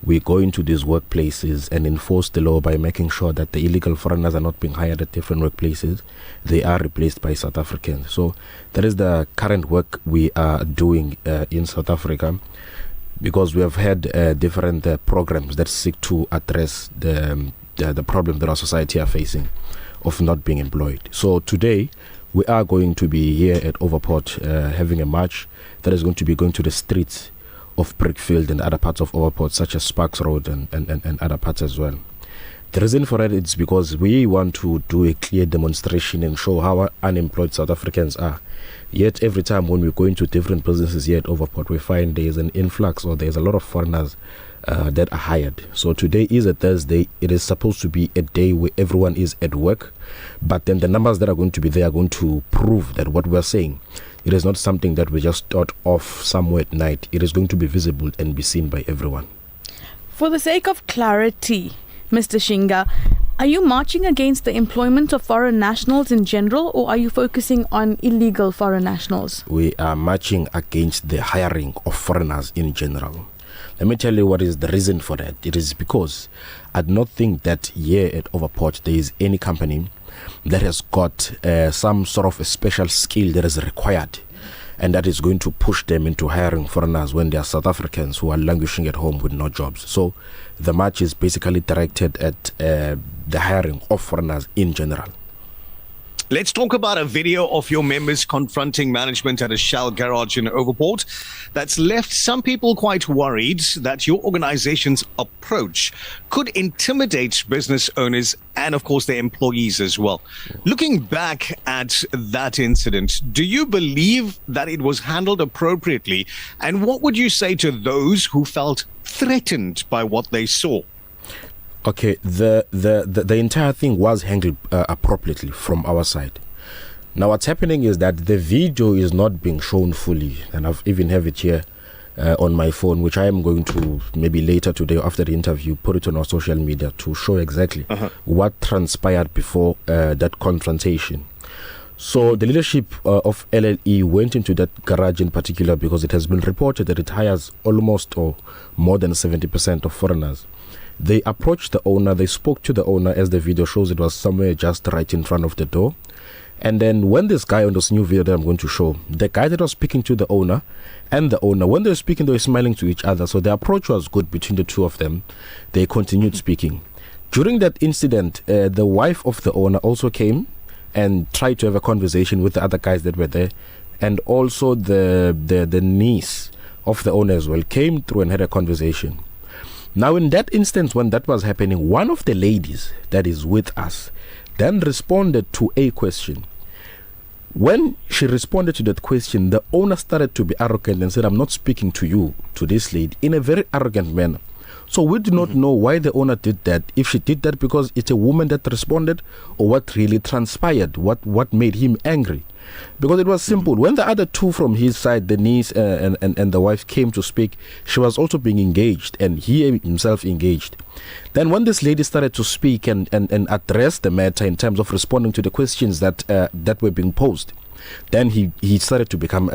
we go into these workplaces and enforce the law by making sure that the illegal foreigners are not being hired at different workplaces. They are replaced by South Africans. So that is the current work we are doing in South Africa, because we have had different programs that seek to address the problem that our society are facing of not being employed. So today we are going to be here at Overport having a march that is going to be going to the streets of Brickfield and other parts of Overport, such as Sparks Road and other parts as well. The reason for that is because we want to do a clear demonstration and show how unemployed South Africans are. Yet every time when we go into different businesses here at Overport, we find there's an influx or there's a lot of foreigners that are hired. So today is a Thursday. It is supposed to be a day where everyone is at work, but then the numbers that are going to be there are going to prove that what we're saying, it is not something that we just thought of somewhere at night. It is going to be visible and be seen by everyone. For the sake of clarity, Mr. Shinga, are you marching against the employment of foreign nationals in general, or are you focusing on illegal foreign nationals? We are marching against the hiring of foreigners in general. Let me tell you what is the reason for that. It is because I do not think that here at Overport there is any company that has got some sort of a special skill that is required, and that is going to push them into hiring foreigners when they are South Africans who are languishing at home with no jobs. So the march is basically directed at the hiring of foreigners in general. Let's talk about a video of your members confronting management at a Shell garage in Overport that's left some people quite worried that your organization's approach could intimidate business owners and, of course, their employees as well. Looking back at that incident, do you believe that it was handled appropriately? And what would you say to those who felt threatened by what they saw? Okay, the entire thing was handled appropriately from our side. Now what's happening is that the video is not being shown fully, and I've even have it here on my phone, which I am going to maybe later today after the interview put it on our social media to show exactly what transpired before that confrontation. So the leadership of LLE went into that garage in particular because it has been reported that it hires almost or more than 70% of foreigners. They approached the owner, they spoke to the owner. As the video shows, it was somewhere just right in front of the door. And then when this guy on this new video that I'm going to show, the guy that was speaking to the owner and the owner, when they were speaking, they were smiling to each other. So the approach was good between the two of them. They continued speaking. During that incident, the wife of the owner also came and tried to have a conversation with the other guys that were there. And also the niece of the owner as well came through and had a conversation. Now, in that instance, when that was happening, one of the ladies that is with us then responded to a question. When she responded to that question, the owner started to be arrogant and said, I'm not speaking to you, to this lady, in a very arrogant manner. So we do not know why the owner did that. If she did that because it's a woman that responded, or what really transpired, what made him angry. Because it was simple. When the other two from his side, the niece and the wife, came to speak, she was also being engaged, and he himself engaged. Then when this lady started to speak and address the matter in terms of responding to the questions that were being posed, then he started to become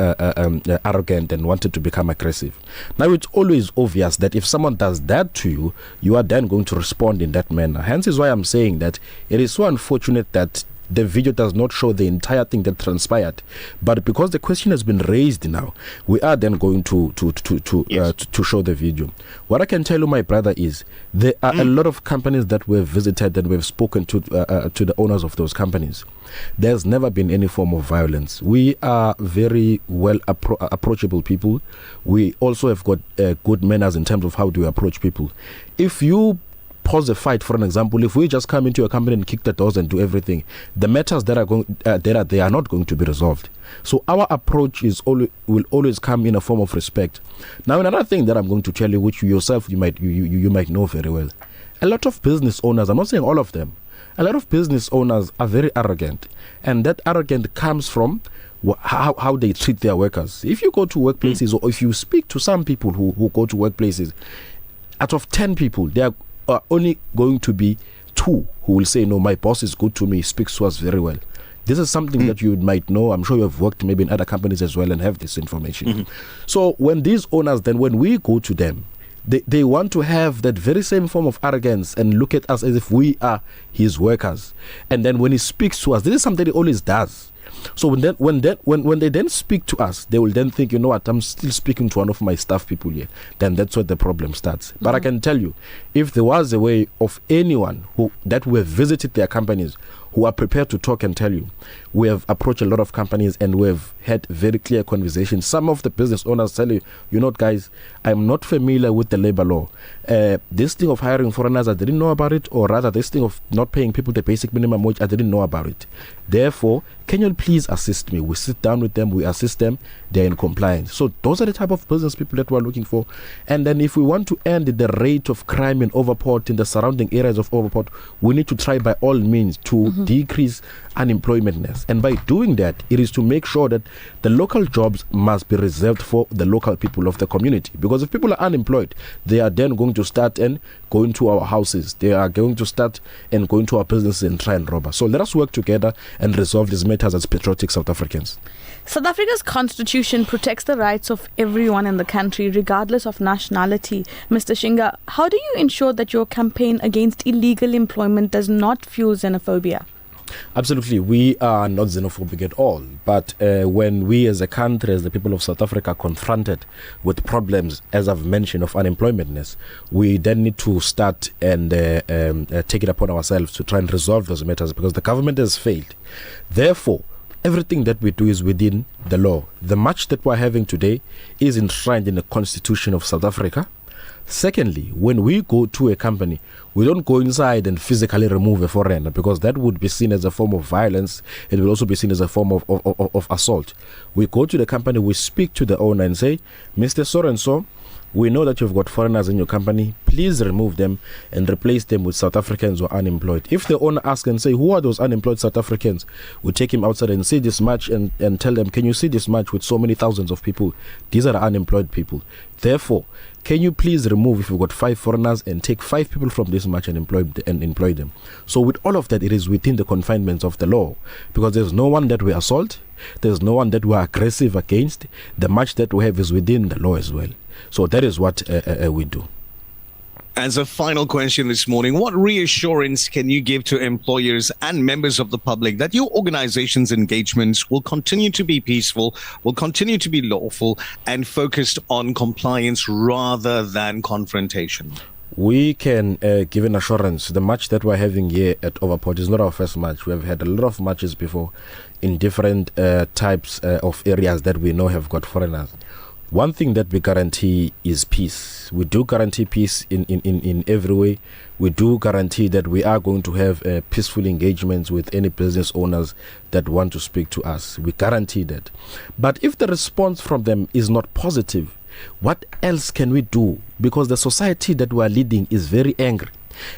arrogant and wanted to become aggressive. Now, it's always obvious that if someone does that to you, you are then going to respond in that manner. Hence is why I'm saying that it is so unfortunate that the video does not show the entire thing that transpired, but because the question has been raised now, we are then going to show the video. What I can tell you, my brother, is there are a lot of companies that we've visited and we've spoken to the owners of those companies. There's never been any form of violence. We are very well approachable people. We also have got good manners in terms of how do we approach people. If you pause a fight, for an example, if we just come into a company and kick the doors and do everything, the matters that are going they are not going to be resolved. So our approach will always come in a form of respect. Now, another thing that I'm going to tell you, which you yourself you might know very well, a lot of business owners, I'm not saying all of them, a lot of business owners are very arrogant, and that arrogance comes from how they treat their workers. If you go to workplaces, or if you speak to some people who go to workplaces, out of 10 people, there are only going to be 2 who will say, no, my boss is good to me, he speaks to us very well. This is something that you might know. I'm sure you have worked maybe in other companies as well and have this information. So when these owners, then when we go to them, they want to have that very same form of arrogance and look at us as if we are his workers. And then when he speaks to us, this is something he always does. So when they then speak to us, they will then think, you know what, I'm still speaking to one of my staff people here. Then that's where the problem starts. But I can tell you, if there was a way of anyone that we have visited their companies who are prepared to talk and tell you, we have approached a lot of companies and we have had very clear conversations. Some of the business owners tell you, you know, guys, I'm not familiar with the labor law. This thing of hiring foreigners, I didn't know about it, or rather this thing of not paying people the basic minimum wage, I didn't know about it. Therefore, can you please assist me? We sit down with them, we assist them, they're in compliance. So those are the type of business people that we're looking for. And then if we want to end the rate of crime in Overport, in the surrounding areas of Overport, we need to try by all means to decrease unemploymentness. And by doing that, it is to make sure that the local jobs must be reserved for the local people of the community. Because if people are unemployed, they are then going to start and go into our houses. They are going to start and go into our businesses and try and rob us. So let us work together and resolve these matters as patriotic South Africans. South Africa's constitution protects the rights of everyone in the country, regardless of nationality. Mr. Shinga, how do you ensure that your campaign against illegal employment does not fuel xenophobia? Absolutely, we are not xenophobic at all. But when we as a country, as the people of South Africa, are confronted with problems, as I've mentioned, of unemploymentness, we then need to start and take it upon ourselves to try and resolve those matters, because the government has failed. Therefore, everything that we do is within the law. The march that we're having today is enshrined in the Constitution of South Africa. Secondly, when we go to a company, we don't go inside and physically remove a foreigner, because that would be seen as a form of violence. It will also be seen as a form of assault. We go to the company, we speak to the owner and say, Mr. So-and-so, we know that you've got foreigners in your company. Please remove them and replace them with South Africans who are unemployed. If the owner asks and say, who are those unemployed South Africans? We take him outside and see this match and tell them, can you see this match with so many thousands of people? These are the unemployed people. Therefore, can you please remove, if you've got 5 foreigners, and take 5 people from this match and employ them? So with all of that, it is within the confinements of the law, because there's no one that we assault, there's no one that we're aggressive against. The match that we have is within the law as well. So that is what we do. As a final question this morning, what reassurance can you give to employers and members of the public that your organization's engagements will continue to be peaceful, will continue to be lawful, and focused on compliance rather than confrontation? We can give an assurance. The match that we're having here at Overport is not our first match. We have had a lot of matches before in different types of areas that we know have got foreigners. One thing that we guarantee is peace. We do guarantee peace in every way. We do guarantee that we are going to have peaceful engagements with any business owners that want to speak to us. We guarantee that. But if the response from them is not positive, what else can we do? Because the society that we are leading is very angry.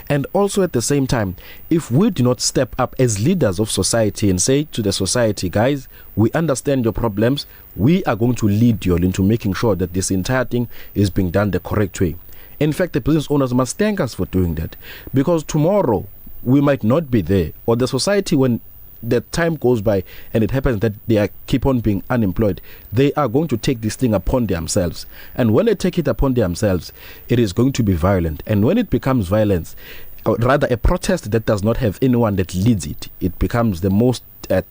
And also at the same time, if we do not step up as leaders of society and say to the society, guys, we understand your problems, we are going to lead you all into making sure that this entire thing is being done the correct way. In fact, the business owners must thank us for doing that, because tomorrow we might not be there, or the society, when the time goes by and it happens that they keep on being unemployed, they are going to take this thing upon themselves. And when they take it upon themselves, it is going to be violent. And when it becomes violence, or rather a protest that does not have anyone that leads it, it becomes the most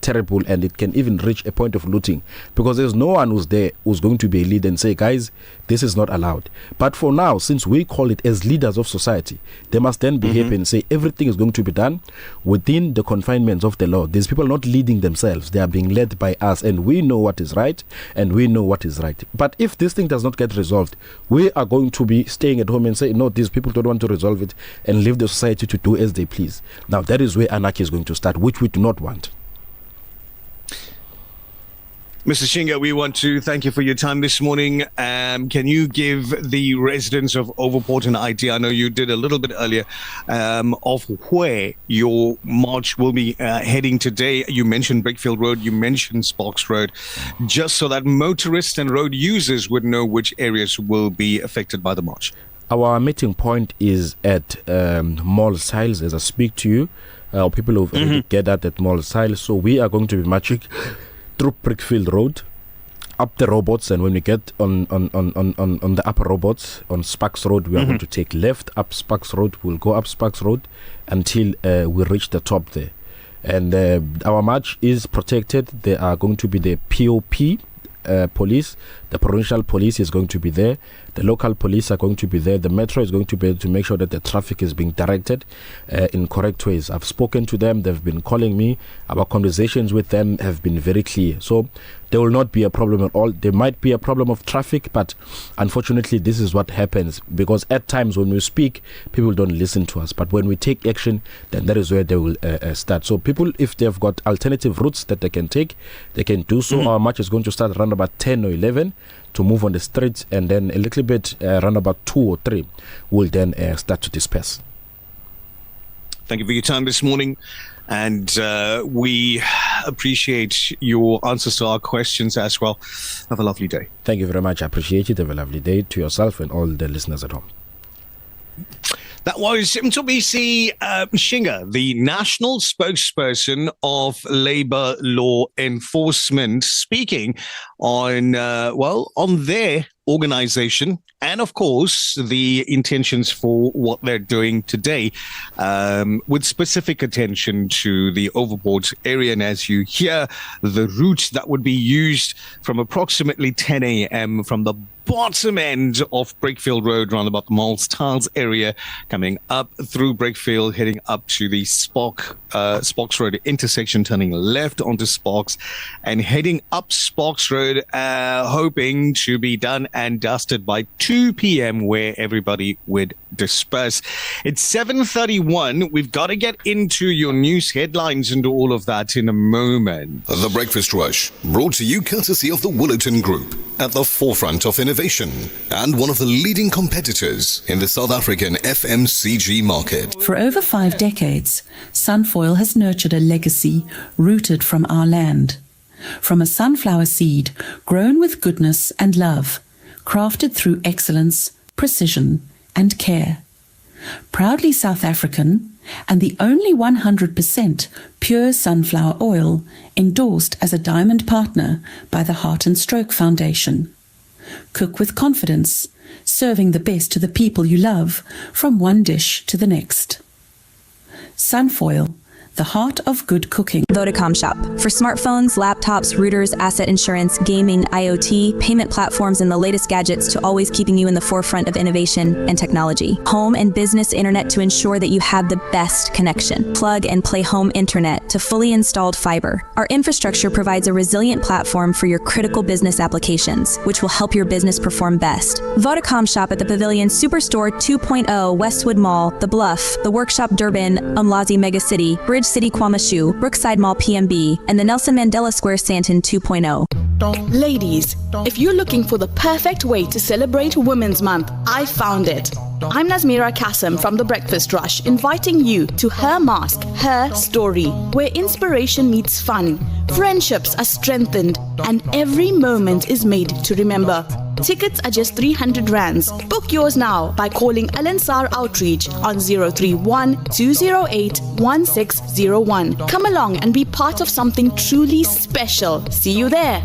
terrible, and it can even reach a point of looting, because there's no one who's there who's going to be a leader and say, guys, this is not allowed. But for now, since we call it as leaders of society, they must then behave and say everything is going to be done within the confinements of the law. These people are not leading themselves, they are being led by us, and we know what is right and we know what is right. But if this thing does not get resolved, we are going to be staying at home and say, no, these people don't want to resolve it, and leave the society to do as they please. Now that is where anarchy is going to start, which we do not want. Mr. Shinga, we want to thank you for your time this morning. Can you give the residents of Overport an idea? I know you did a little bit earlier of where your march will be heading today. You mentioned Brickfield Road, you mentioned Sparks Road, just so that motorists and road users would know which areas will be affected by the march. Our meeting point is at Mall Siles as I speak to you. People who've already gathered at Mall Siles. So we are going to be marching through Brickfield Road, up the robots, and when we get on the upper robots on Sparks Road, we are going to take left up Sparks Road. We'll go up Sparks Road until we reach the top there. And our march is protected. There are going to be the POP police, the provincial police is going to be there, the local police are going to be there, the metro is going to be able to make sure that the traffic is being directed in correct ways. I've spoken to them, they've been calling me, our conversations with them have been very clear. So there will not be a problem at all. There might be a problem of traffic, but unfortunately this is what happens, because at times when we speak, people don't listen to us, but when we take action, then that is where they will start. So people, if they've got alternative routes that they can take, they can do so. Our march is going to start around about 10 or 11 to move on the streets, and then a little bit around about 2 or 3 will then start to disperse. Thank you for your time this morning, and we appreciate your answers to our questions as well. Have a lovely day. Thank you very much. I appreciate it. Have a lovely day to yourself and all the listeners at home. That was Mtobisi Shinga, the national spokesperson of Labour Law Enforcement, speaking on, on their organization and, of course, the intentions for what they're doing today, with specific attention to the Overport area. And as you hear, the route that would be used from approximately 10 a.m. from the bottom end of Brickfield Road, around about the Malls Tiles area, coming up through Brickfield, heading up to the Sparks Road intersection, turning left onto Sparks, and heading up Sparks Road, hoping to be done and dusted by 2 p.m. where everybody would disperse. It's 7:31. We've got to get into your news headlines and all of that in a moment. The Breakfast Rush, brought to you courtesy of the Willerton Group, at the forefront of innovation and one of the leading competitors in the South African FMCG market. For over 5 decades, Sunfoil has nurtured a legacy rooted from our land. From a sunflower seed grown with goodness and love, crafted through excellence, precision, and care. Proudly South African, and the only 100% pure sunflower oil endorsed as a diamond partner by the Heart and Stroke Foundation. Cook with confidence serving the best to the people you love, from one dish to the next. Sunfoil, the heart of good cooking. Vodacom Shop. For smartphones, laptops, routers, asset insurance, gaming, IoT, payment platforms, and the latest gadgets to always keeping you in the forefront of innovation and technology. Home and business internet to ensure that you have the best connection. Plug and play home internet to fully installed fiber. Our infrastructure provides a resilient platform for your critical business applications, which will help your business perform best. Vodacom Shop at the Pavilion Superstore 2.0, Westwood Mall, The Bluff, The Workshop Durban, Umlazi Mega City, Bridge City Kwamashu, Brookside Mall PMB, and the Nelson Mandela Square Santon 2.0. Ladies, if you're looking for the perfect way to celebrate Women's Month, I found it. I'm Nazmeera Cassim from The Breakfast Rush, inviting you to Her Mask, Her Story, where inspiration meets fun, friendships are strengthened, and every moment is made to remember. Tickets are just 300 rands. Book yours now by calling Al-Ansar Outreach on 031 208 1601. Come along and be part of something truly special. See you there.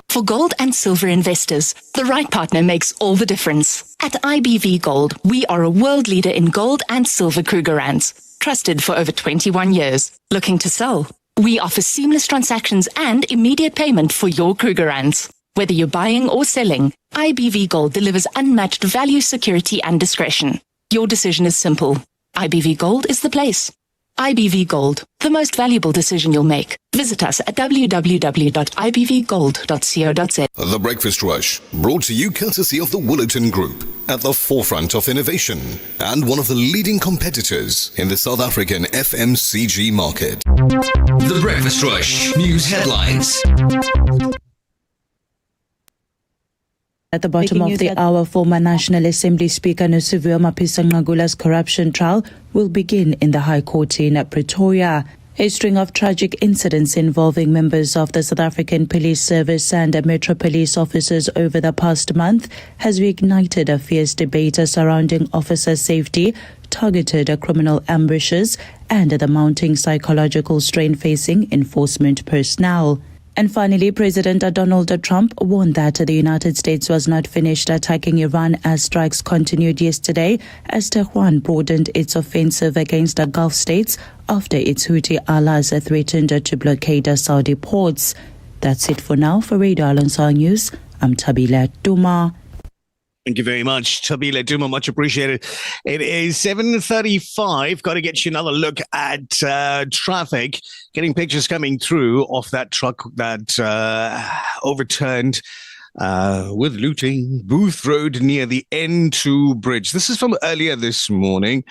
For gold and silver investors, the right partner makes all the difference. At IBV Gold, we are a world leader in gold and silver Krugerrands, trusted for over 21 years. Looking to sell? We offer seamless transactions and immediate payment for your Krugerrands. Whether you're buying or selling, IBV Gold delivers unmatched value, security, and discretion. Your decision is simple. IBV Gold is the place. IBV Gold, the most valuable decision you'll make. Visit us at www.ibvgold.co.za. The Breakfast Rush, brought to you courtesy of the Woolerton Group, at the forefront of innovation and one of the leading competitors in the South African FMCG market. The Breakfast Rush, news headlines. At the bottom of the hour, former National Assembly Speaker Nosiviwe Mapisa-Nqagula's corruption trial will begin in the High Court in Pretoria. A string of tragic incidents involving members of the South African Police Service and Metro Police officers over the past month has reignited a fierce debate surrounding officer safety, targeted criminal ambushes, and the mounting psychological strain facing enforcement personnel. And finally, President Donald Trump warned that the United States was not finished attacking Iran as strikes continued yesterday as Tehran broadened its offensive against the Gulf states after its Houthi allies threatened to blockade Saudi ports. That's it for now. For Radio Al-Ansar News, I'm Thabile Duma. Thank you very much, Thabile Duma. Much appreciated. It is 7:35. Got to get you another look at traffic. Getting pictures coming through of that truck that overturned with looting Booth Road near the N2 bridge. This is from earlier this morning.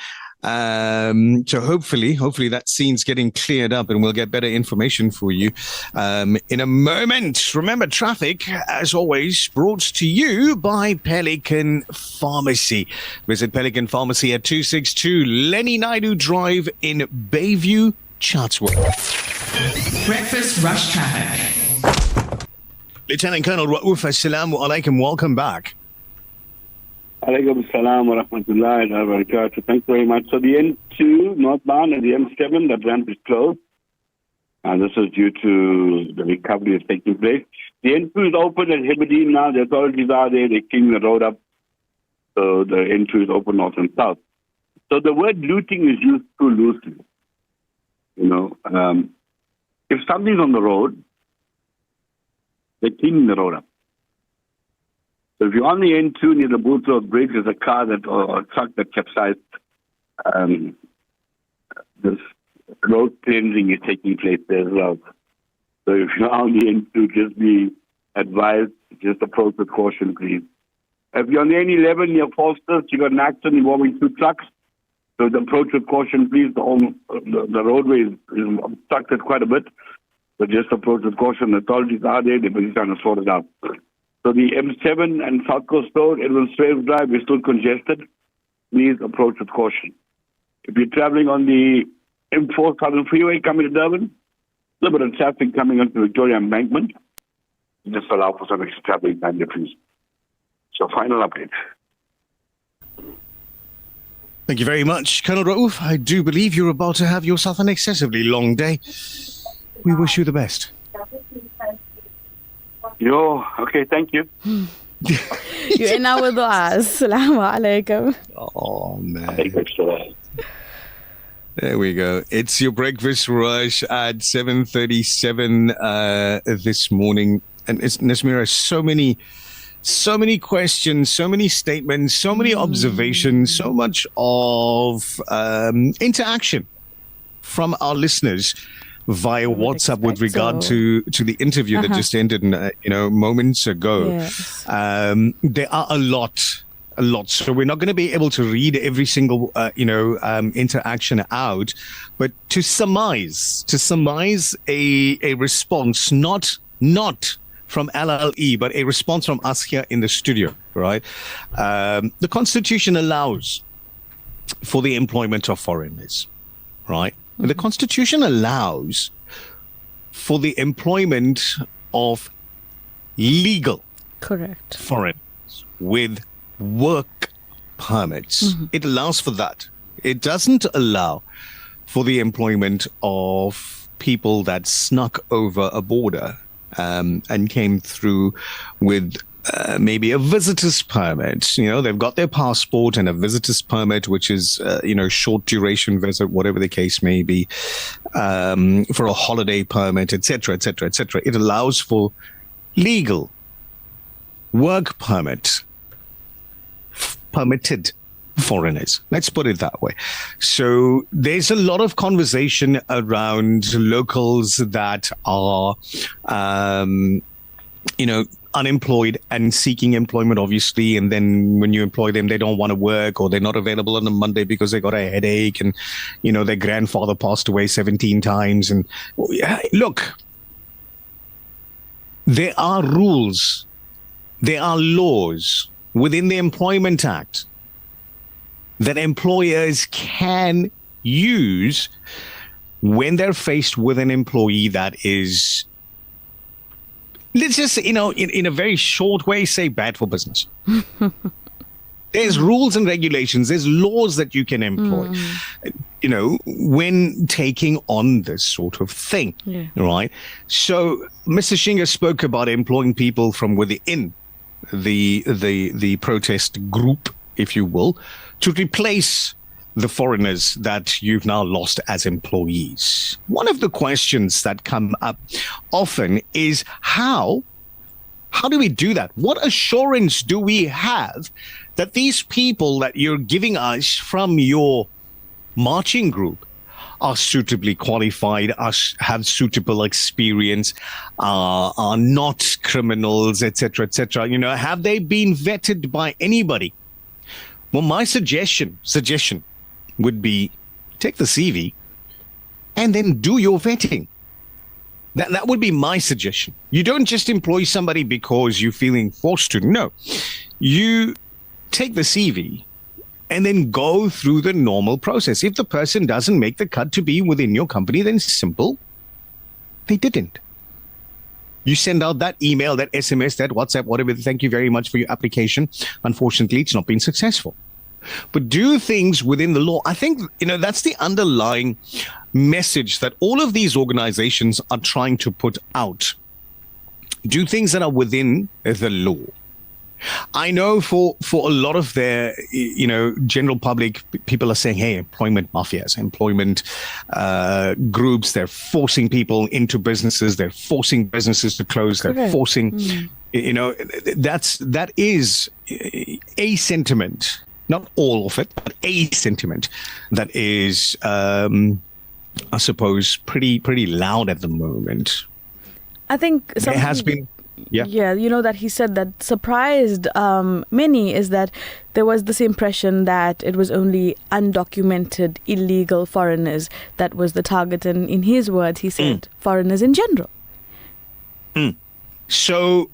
So hopefully that scene's getting cleared up and we'll get better information for you in a moment. Remember, traffic, as always, brought to you by Pelican Pharmacy. Visit Pelican Pharmacy at 262 Lenny Naidu Drive in Bayview, Chatsworth. Breakfast Rush Traffic. Lieutenant Colonel Raouf, assalamu alaikum. Welcome back. Alaikum salam wa rahmatullahi wa barakatuh. Thanks very much. So the N2 northbound and the M7, that ramp is closed. And this is due to the recovery that's taking place. The N2 is open at Hebridean now. The authorities are there. They're cleaning the road up. So the N2 is open north and south. So the word looting is used too loosely. You know, if something's on the road, they're cleaning the road up. So if you're on the N2 near the Booth Road Bridge, there's a car or a truck that capsized. This road cleansing is taking place there as well. So if you're on the N2, just be advised, just approach with caution, please. If you're on the N11 near Foster's, you got an accident involving two trucks. So approach with caution, please. The roadway is obstructed quite a bit. So just approach with caution. The authorities are there. They're busy trying to sort it out. So the M7 and South Coast Road, Edwin Swave Drive, is still congested. Please approach with caution. If you're traveling on the M4 Southern Freeway coming to Durban, a little bit of traffic coming onto Victoria Embankment. Just allow for some extra traffic time difference. So final update. Thank you very much, Colonel Raouf. I do believe you're about to have yourself an excessively long day. We wish you the best. Okay, thank you. You're in our du'as. Assalamu alaikum. Oh, man. There we go. It's your breakfast rush at 7:37 this morning. And it's, Nazmeera, so many questions, so many statements, so many observations, so much of interaction from our listeners via WhatsApp with regard to the interview that just ended, moments ago. Yes. There are a lot. So we're not going to be able to read every single, interaction out, but to surmise a response, not from LLE, but a response from us here in the studio, right? The Constitution allows for the employment of foreigners, right? Mm-hmm. The Constitution allows for the employment of legal foreigners with work permits. Mm-hmm. It allows for that. It doesn't allow for the employment of people that snuck over a border and came through with maybe a visitor's permit. They've got their passport and a visitor's permit, which is, short duration visit, whatever the case may be, for a holiday permit, etc., etc., etc. It allows for legal work permitted foreigners. Let's put it that way. So there's a lot of conversation around locals that are, unemployed and seeking employment, obviously. And then when you employ them, they don't want to work, or they're not available on a Monday because they got a headache, and, their grandfather passed away 17 times. And look, there are rules, there are laws within the Employment Act that employers can use when they're faced with an employee that is, let's just, in a very short way, say bad for business. There's rules and regulations, there's laws that you can employ, when taking on this sort of thing, right? So Mr. Shinga spoke about employing people from within the protest group, if you will, to replace the foreigners that you've now lost as employees. One of the questions that come up often is how do we do that? What assurance do we have that these people that you're giving us from your marching group are suitably qualified, have suitable experience, are not criminals, etc., etc. Have they been vetted by anybody? Well, my suggestion would be take the CV and then do your vetting. That would be my suggestion. You don't just employ somebody because you're feeling forced to. No, you take the CV and then go through the normal process. If the person doesn't make the cut to be within your company, then simple, they didn't. You send out that email, that SMS, that WhatsApp, whatever. Thank you very much for your application. Unfortunately, it's not been successful. But do things within the law. I think, that's the underlying message that all of these organizations are trying to put out. Do things that are within the law. I know for a lot of their, general public, people are saying, hey, employment mafias, employment groups, they're forcing people into businesses, they're forcing businesses to close, they're forcing, that is a sentiment, not all of it, but a sentiment that is, I suppose, pretty loud at the moment. I think there has been. Yeah, that he said that surprised many is that there was this impression that it was only undocumented illegal foreigners that was the target, and in his words he said foreigners in general. So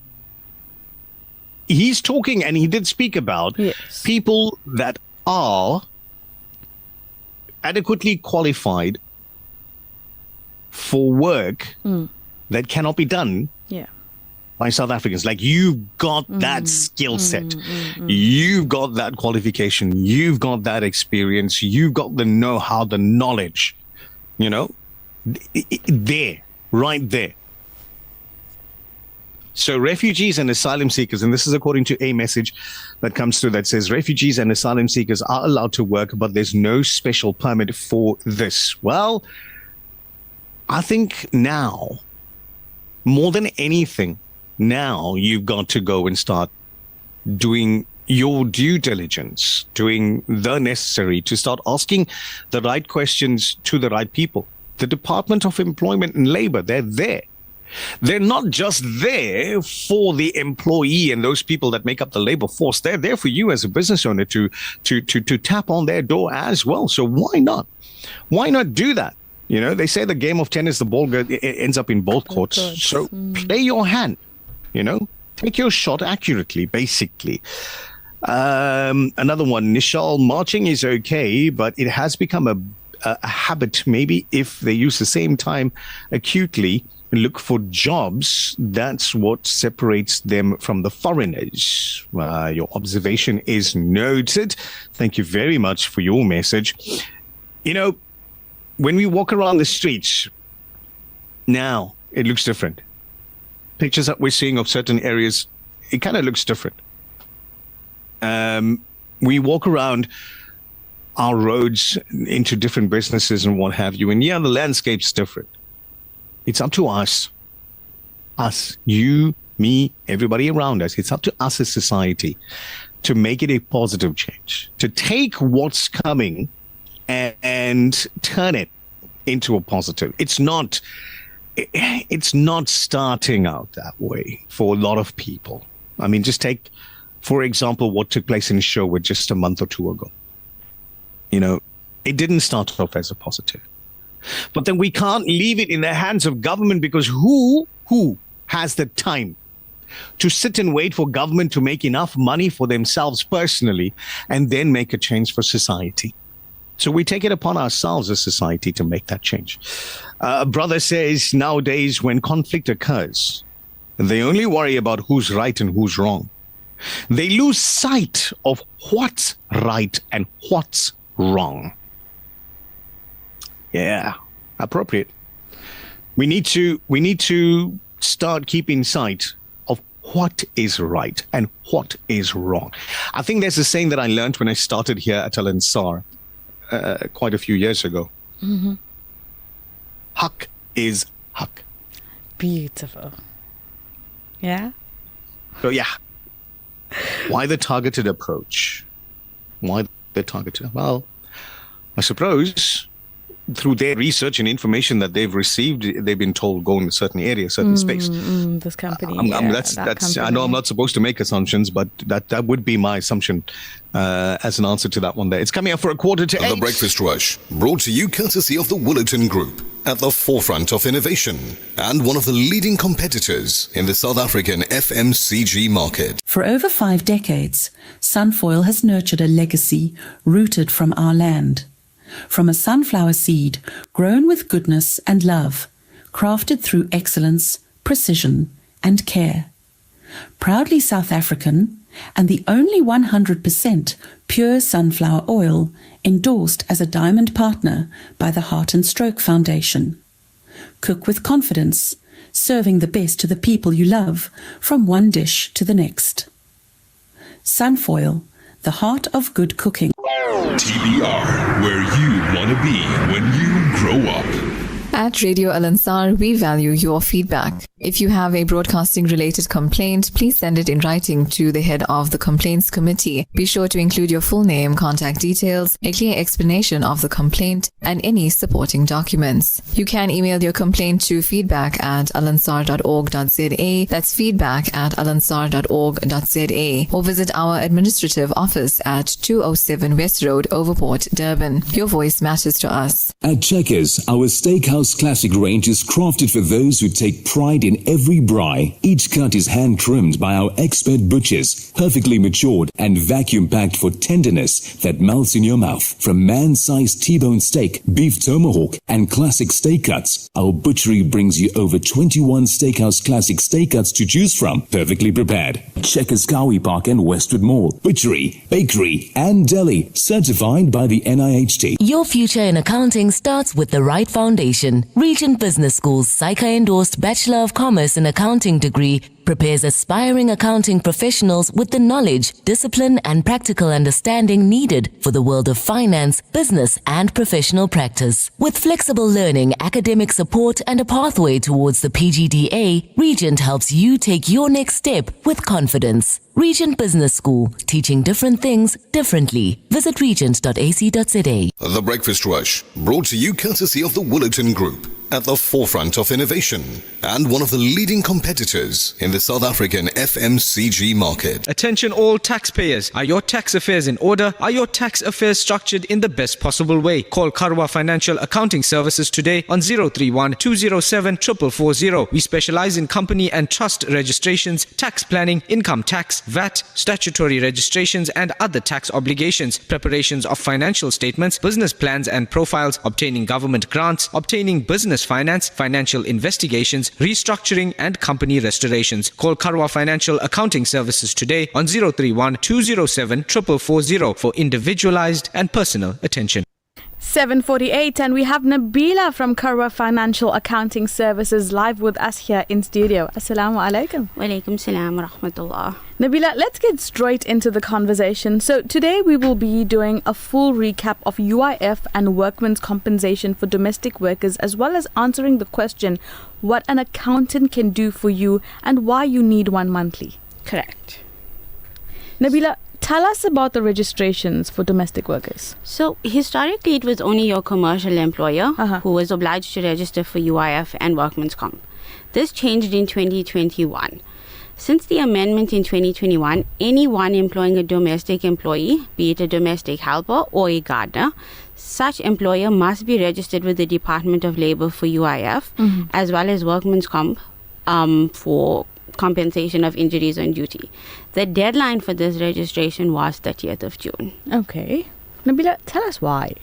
he's talking, and he did speak about people that are adequately qualified for work that cannot be done by South Africans. Like, you've got that skill set, you've got that qualification, you've got that experience, you've got the know-how, the knowledge, there, right there. So refugees and asylum seekers, and this is according to a message that comes through that says refugees and asylum seekers are allowed to work, but there's no special permit for this. Well, I think now, more than anything, now you've got to go and start doing your due diligence, doing the necessary to start asking the right questions to the right people. The Department of Employment and Labor, they're there. They're not just there for the employee and those people that make up the labor force. They're there for you as a business owner to tap on their door as well. So why not? Why not do that? You know, they say the game of tennis, the ball ends up in both courts. So play your hand, you know, take your shot accurately, basically. Another one, Nichal, marching is okay, but it has become a habit. Maybe if they use the same time acutely, look for jobs, that's what separates them from the foreigners. Your observation is noted. Thank you very much for your message. You know, when we walk around the streets now, it looks different. Pictures that we're seeing of certain areas, it kind of looks different. We walk around our roads into different businesses and what have you, and the landscape's different. It's up to us, you, me, everybody around us. It's up to us as society to make it a positive change, to take what's coming and turn it into a positive. It's not starting out that way for a lot of people. I mean, just take, for example, what took place in Sherwood just a month or two ago. You know, it didn't start off as a positive. But then we can't leave it in the hands of government, because who has the time to sit and wait for government to make enough money for themselves personally and then make a change for society? So we take it upon ourselves as society to make that change. A brother says nowadays when conflict occurs, they only worry about who's right and who's wrong. They lose sight of what's right and what's wrong. Yeah, appropriate. We need to start keeping sight of what is right and what is wrong. I think there's a saying that I learned when I started here at Al Ansar quite a few years ago. Mm-hmm. Haq is haq. Beautiful. Yeah? So yeah. Why the targeted approach? Why the targeted? Well, I suppose through their research and information that they've received, they've been told go in a certain area, certain space. This company. That's company. I know I'm not supposed to make assumptions, but that would be my assumption as an answer to that one there. It's coming up for 7:45. The Breakfast Rush, brought to you courtesy of the Woolerton Group, at the forefront of innovation and one of the leading competitors in the South African FMCG market. For over 5 decades, Sunfoil has nurtured a legacy rooted from our land. From a sunflower seed grown with goodness and love, crafted through excellence, precision, and care. Proudly South African, and the only 100% pure sunflower oil endorsed as a diamond partner by the Heart and Stroke Foundation. Cook with confidence, serving the best to the people you love, from one dish to the next. Sunfoil, the heart of good cooking. TBR, where you want to be when you grow up. At Radio Al Ansar, we value your feedback. If you have a broadcasting-related complaint, please send it in writing to the head of the Complaints Committee. Be sure to include your full name, contact details, a clear explanation of the complaint, and any supporting documents. You can email your complaint to feedback@alansar.org.za. That's feedback@alansar.org.za. Or visit our administrative office at 207 West Road, Overport, Durban. Your voice matters to us. At Checkers, our Steakhouse Classic range is crafted for those who take pride in every braai. Each cut is hand-trimmed by our expert butchers, perfectly matured and vacuum-packed for tenderness that melts in your mouth. From man-sized T-bone steak, beef tomahawk, and classic steak cuts, our butchery brings you over 21 Steakhouse Classic steak cuts to choose from, perfectly prepared. Checkers Cowie Park and Westwood Mall. Butchery, bakery, and deli, certified by the NIHT. Your future in accounting starts with the right foundation. Regent Business School's Psycha-endorsed Bachelor of Commerce and Accounting degree prepares aspiring accounting professionals with the knowledge, discipline, and practical understanding needed for the world of finance, business, and professional practice. With flexible learning, academic support, and a pathway towards the PGDA, Regent helps you take your next step with confidence. Regent Business School, teaching different things differently. Visit regent.ac.za. The Breakfast Rush, brought to you courtesy of the Woolerton Group, at the forefront of innovation and one of the leading competitors in the South African FMCG market. Attention all taxpayers. Are your tax affairs in order? Are your tax affairs structured in the best possible way? Call Karwa Financial Accounting Services today on 031 207 4440. We specialize in company and trust registrations, tax planning, income tax, VAT, statutory registrations and other tax obligations, preparations of financial statements, business plans and profiles, obtaining government grants, obtaining business finance, financial investigations, restructuring and company restorations. Call Karwa Financial Accounting Services today on 031 207 4440 for individualized and personal attention. 7:48 and we have Nabila from Karwa Financial Accounting Services live with us here in studio. Assalamu alaikum. Wa alaikum salam wa rahmatullah. Nabila, let's get straight into the conversation. So today we will be doing a full recap of UIF and workmen's compensation for domestic workers, as well as answering the question what an accountant can do for you and why you need one monthly. Correct. Nabila, tell us about the registrations for domestic workers. So historically it was only your commercial employer who was obliged to register for UIF and workmen's comp. This changed in 2021. Since the amendment in 2021, anyone employing a domestic employee, be it a domestic helper or a gardener, such employer must be registered with the Department of Labour for UIF as well as workmen's comp for compensation of injuries on duty. The deadline for this registration was 30th of June. Okay. Nabila, tell us why.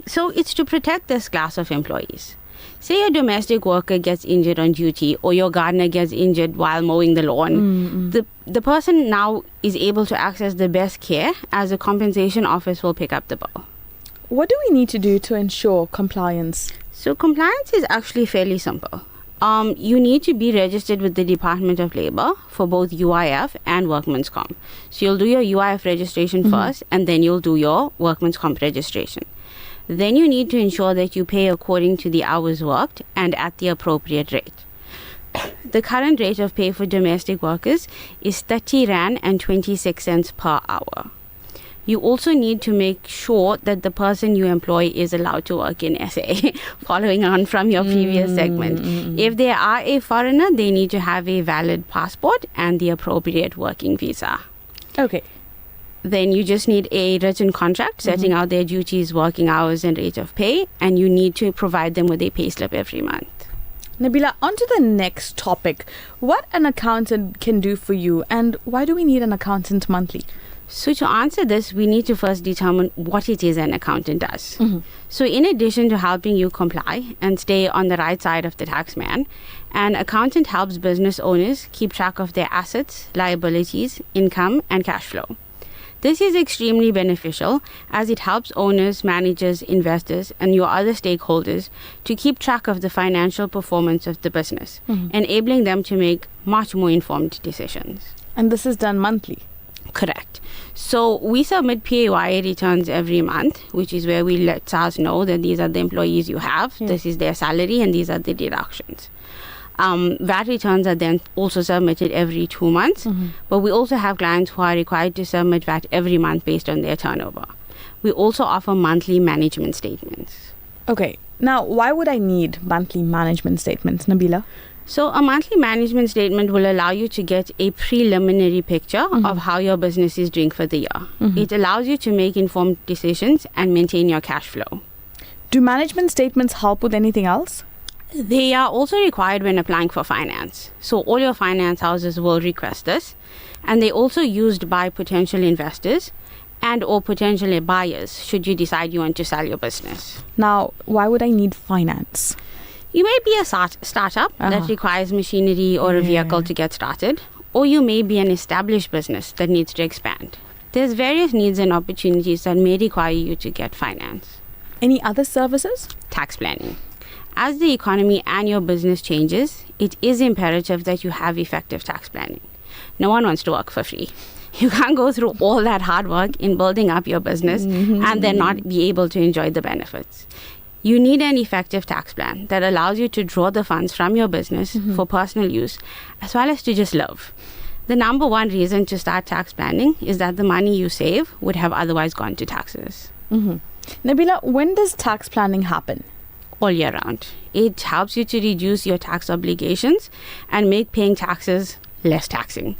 So it's to protect this class of employees. Say a domestic worker gets injured on duty or your gardener gets injured while mowing the lawn. The person now is able to access the best care as the compensation office will pick up the bill. What do we need to do to ensure compliance? So compliance is actually fairly simple. You need to be registered with the Department of Labour for both UIF and workmen's comp. So you'll do your UIF registration first and then you'll do your workmen's comp registration. Then you need to ensure that you pay according to the hours worked and at the appropriate rate. The current rate of pay for domestic workers is 30 Rand and 26 cents per hour. You also need to make sure that the person you employ is allowed to work in SA, following on from your previous segment. If they are a foreigner, they need to have a valid passport and the appropriate working visa. Okay. Then you just need a written contract setting out their duties, working hours and rate of pay, and you need to provide them with a payslip every month. Nabila, on to the next topic. What an accountant can do for you and why do we need an accountant monthly? So to answer this, we need to first determine what it is an accountant does. So in addition to helping you comply and stay on the right side of the tax man, an accountant helps business owners keep track of their assets, liabilities, income and cash flow. This is extremely beneficial as it helps owners, managers, investors and your other stakeholders to keep track of the financial performance of the business, enabling them to make much more informed decisions. And this is done monthly? Correct. So we submit PAYE returns every month, which is where we let SARS know that these are the employees you have, this is their salary and these are the deductions. VAT returns are then also submitted every 2 months, but we also have clients who are required to submit VAT every month based on their turnover. We also offer monthly management statements. Okay, now why would I need monthly management statements, Nabila? So a monthly management statement will allow you to get a preliminary picture of how your business is doing for the year. It allows you to make informed decisions and maintain your cash flow. Do management statements help with anything else? They are also required when applying for finance. So all your finance houses will request this, and they're also used by potential investors and or potential buyers should you decide you want to sell your business. Now, why would I need finance? You may be a startup that requires machinery or a vehicle to get started, or you may be an established business that needs to expand. There's various needs and opportunities that may require you to get finance. Any other services? Tax planning. As the economy and your business changes, it is imperative that you have effective tax planning. No one wants to work for free. You can't go through all that hard work in building up your business and then not be able to enjoy the benefits. You need an effective tax plan that allows you to draw the funds from your business for personal use, as well as to just live. The number one reason to start tax planning is that the money you save would have otherwise gone to taxes. Nabila, when does tax planning happen? All year round. It helps you to reduce your tax obligations and make paying taxes less taxing.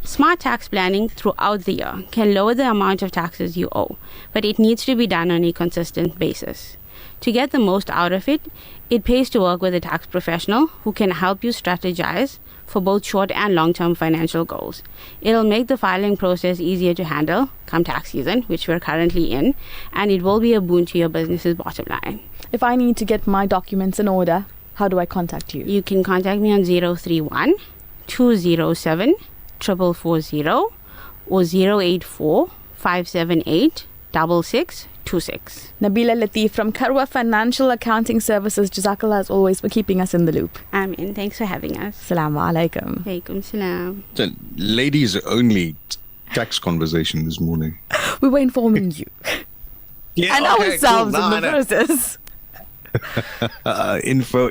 Smart tax planning throughout the year can lower the amount of taxes you owe, but it needs to be done on a consistent basis. To get the most out of it, it pays to work with a tax professional who can help you strategize for both short and long-term financial goals. It'll make the filing process easier to handle come tax season, which we're currently in, and it will be a boon to your business's bottom line. If I need to get my documents in order, how do I contact you? You can contact me on 031 207 4440 or 084 578 6626. Nabila Latif from Karwa Financial Accounting Services. Jazakallah as always for keeping us in the loop. Amin. Thanks for having us. Assalamu alaikum. Alaikum salam. The ladies only tax conversation this morning. We were informing you. Yeah, and okay, ourselves cool. in the process. Info.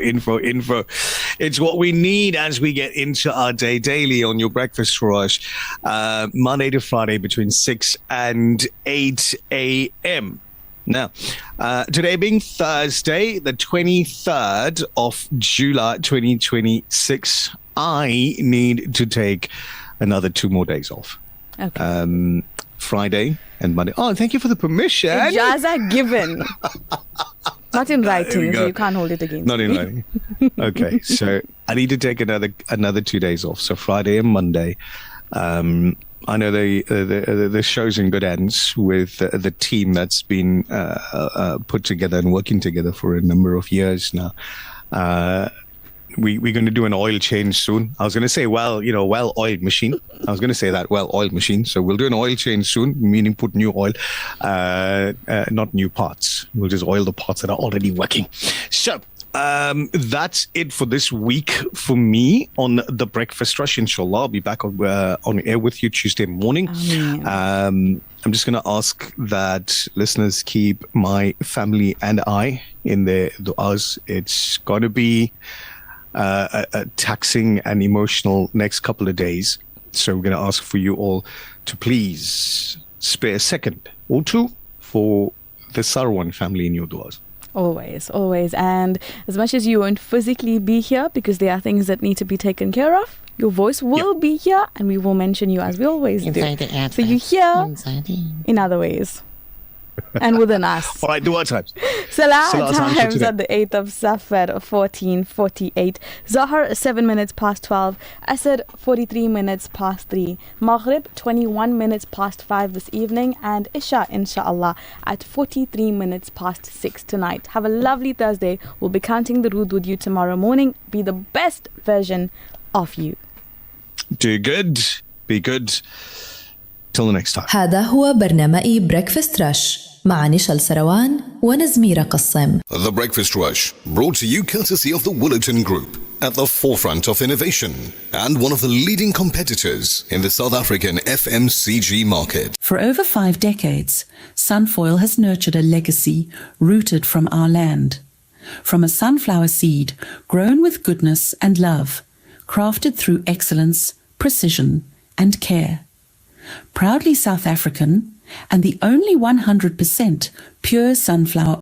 It's what we need as we get into our day daily on your breakfast rush, Monday to Friday between 6 and 8 a.m. Now, today being Thursday, the 23rd of July 2026, I need to take another 2 more days off. Okay. Friday and Monday. Oh, thank you for the permission. Ijaza given. Not in writing, so you can't hold it against Not in me. writing. Okay, so I need to take another 2 days off. So Friday and Monday. I know the show's in good hands with the team that's been put together and working together for a number of years now. We're going to do an oil change soon. I was going to say, well-oiled machine. I was going to say that, well-oiled machine. So we'll do an oil change soon, meaning put new oil, not new parts. We'll just oil the parts that are already working. So that's it for this week for me on The Breakfast Rush. Inshallah, I'll be back on air with you Tuesday morning. I'm just going to ask that listeners keep my family and I in their du'as. It's going to be a taxing and emotional next couple of days. So we're going to ask for you all to please spare a second or two for the Sarawan family in your du'as. Always. And as much as you won't physically be here because there are things that need to be taken care of, your voice will be here and we will mention you as we always do. So you're here in other ways. And within us. All right, dua times. Salah times at the 8th of Safar, 1448. Zahar, 7 minutes past 12. Asr, 43 minutes past 3. Maghrib, 21 minutes past 5 this evening. And Isha, inshallah, at 43 minutes past 6 tonight. Have a lovely Thursday. We'll be counting the rood with you tomorrow morning. Be the best version of you. Do good. Be good. Till the next time. هذا هو برنامج بريكفاست رش مع نيشال Sarwan ونزميرة قصم. The Breakfast Rush, brought to you courtesy of the Willerton Group, at the forefront of innovation and one of the leading competitors in the South African FMCG market. For over 5 decades, Sunfoil has nurtured a legacy rooted from our land. From a sunflower seed grown with goodness and love, crafted through excellence, precision, and care. Proudly South African and the only 100% pure sunflower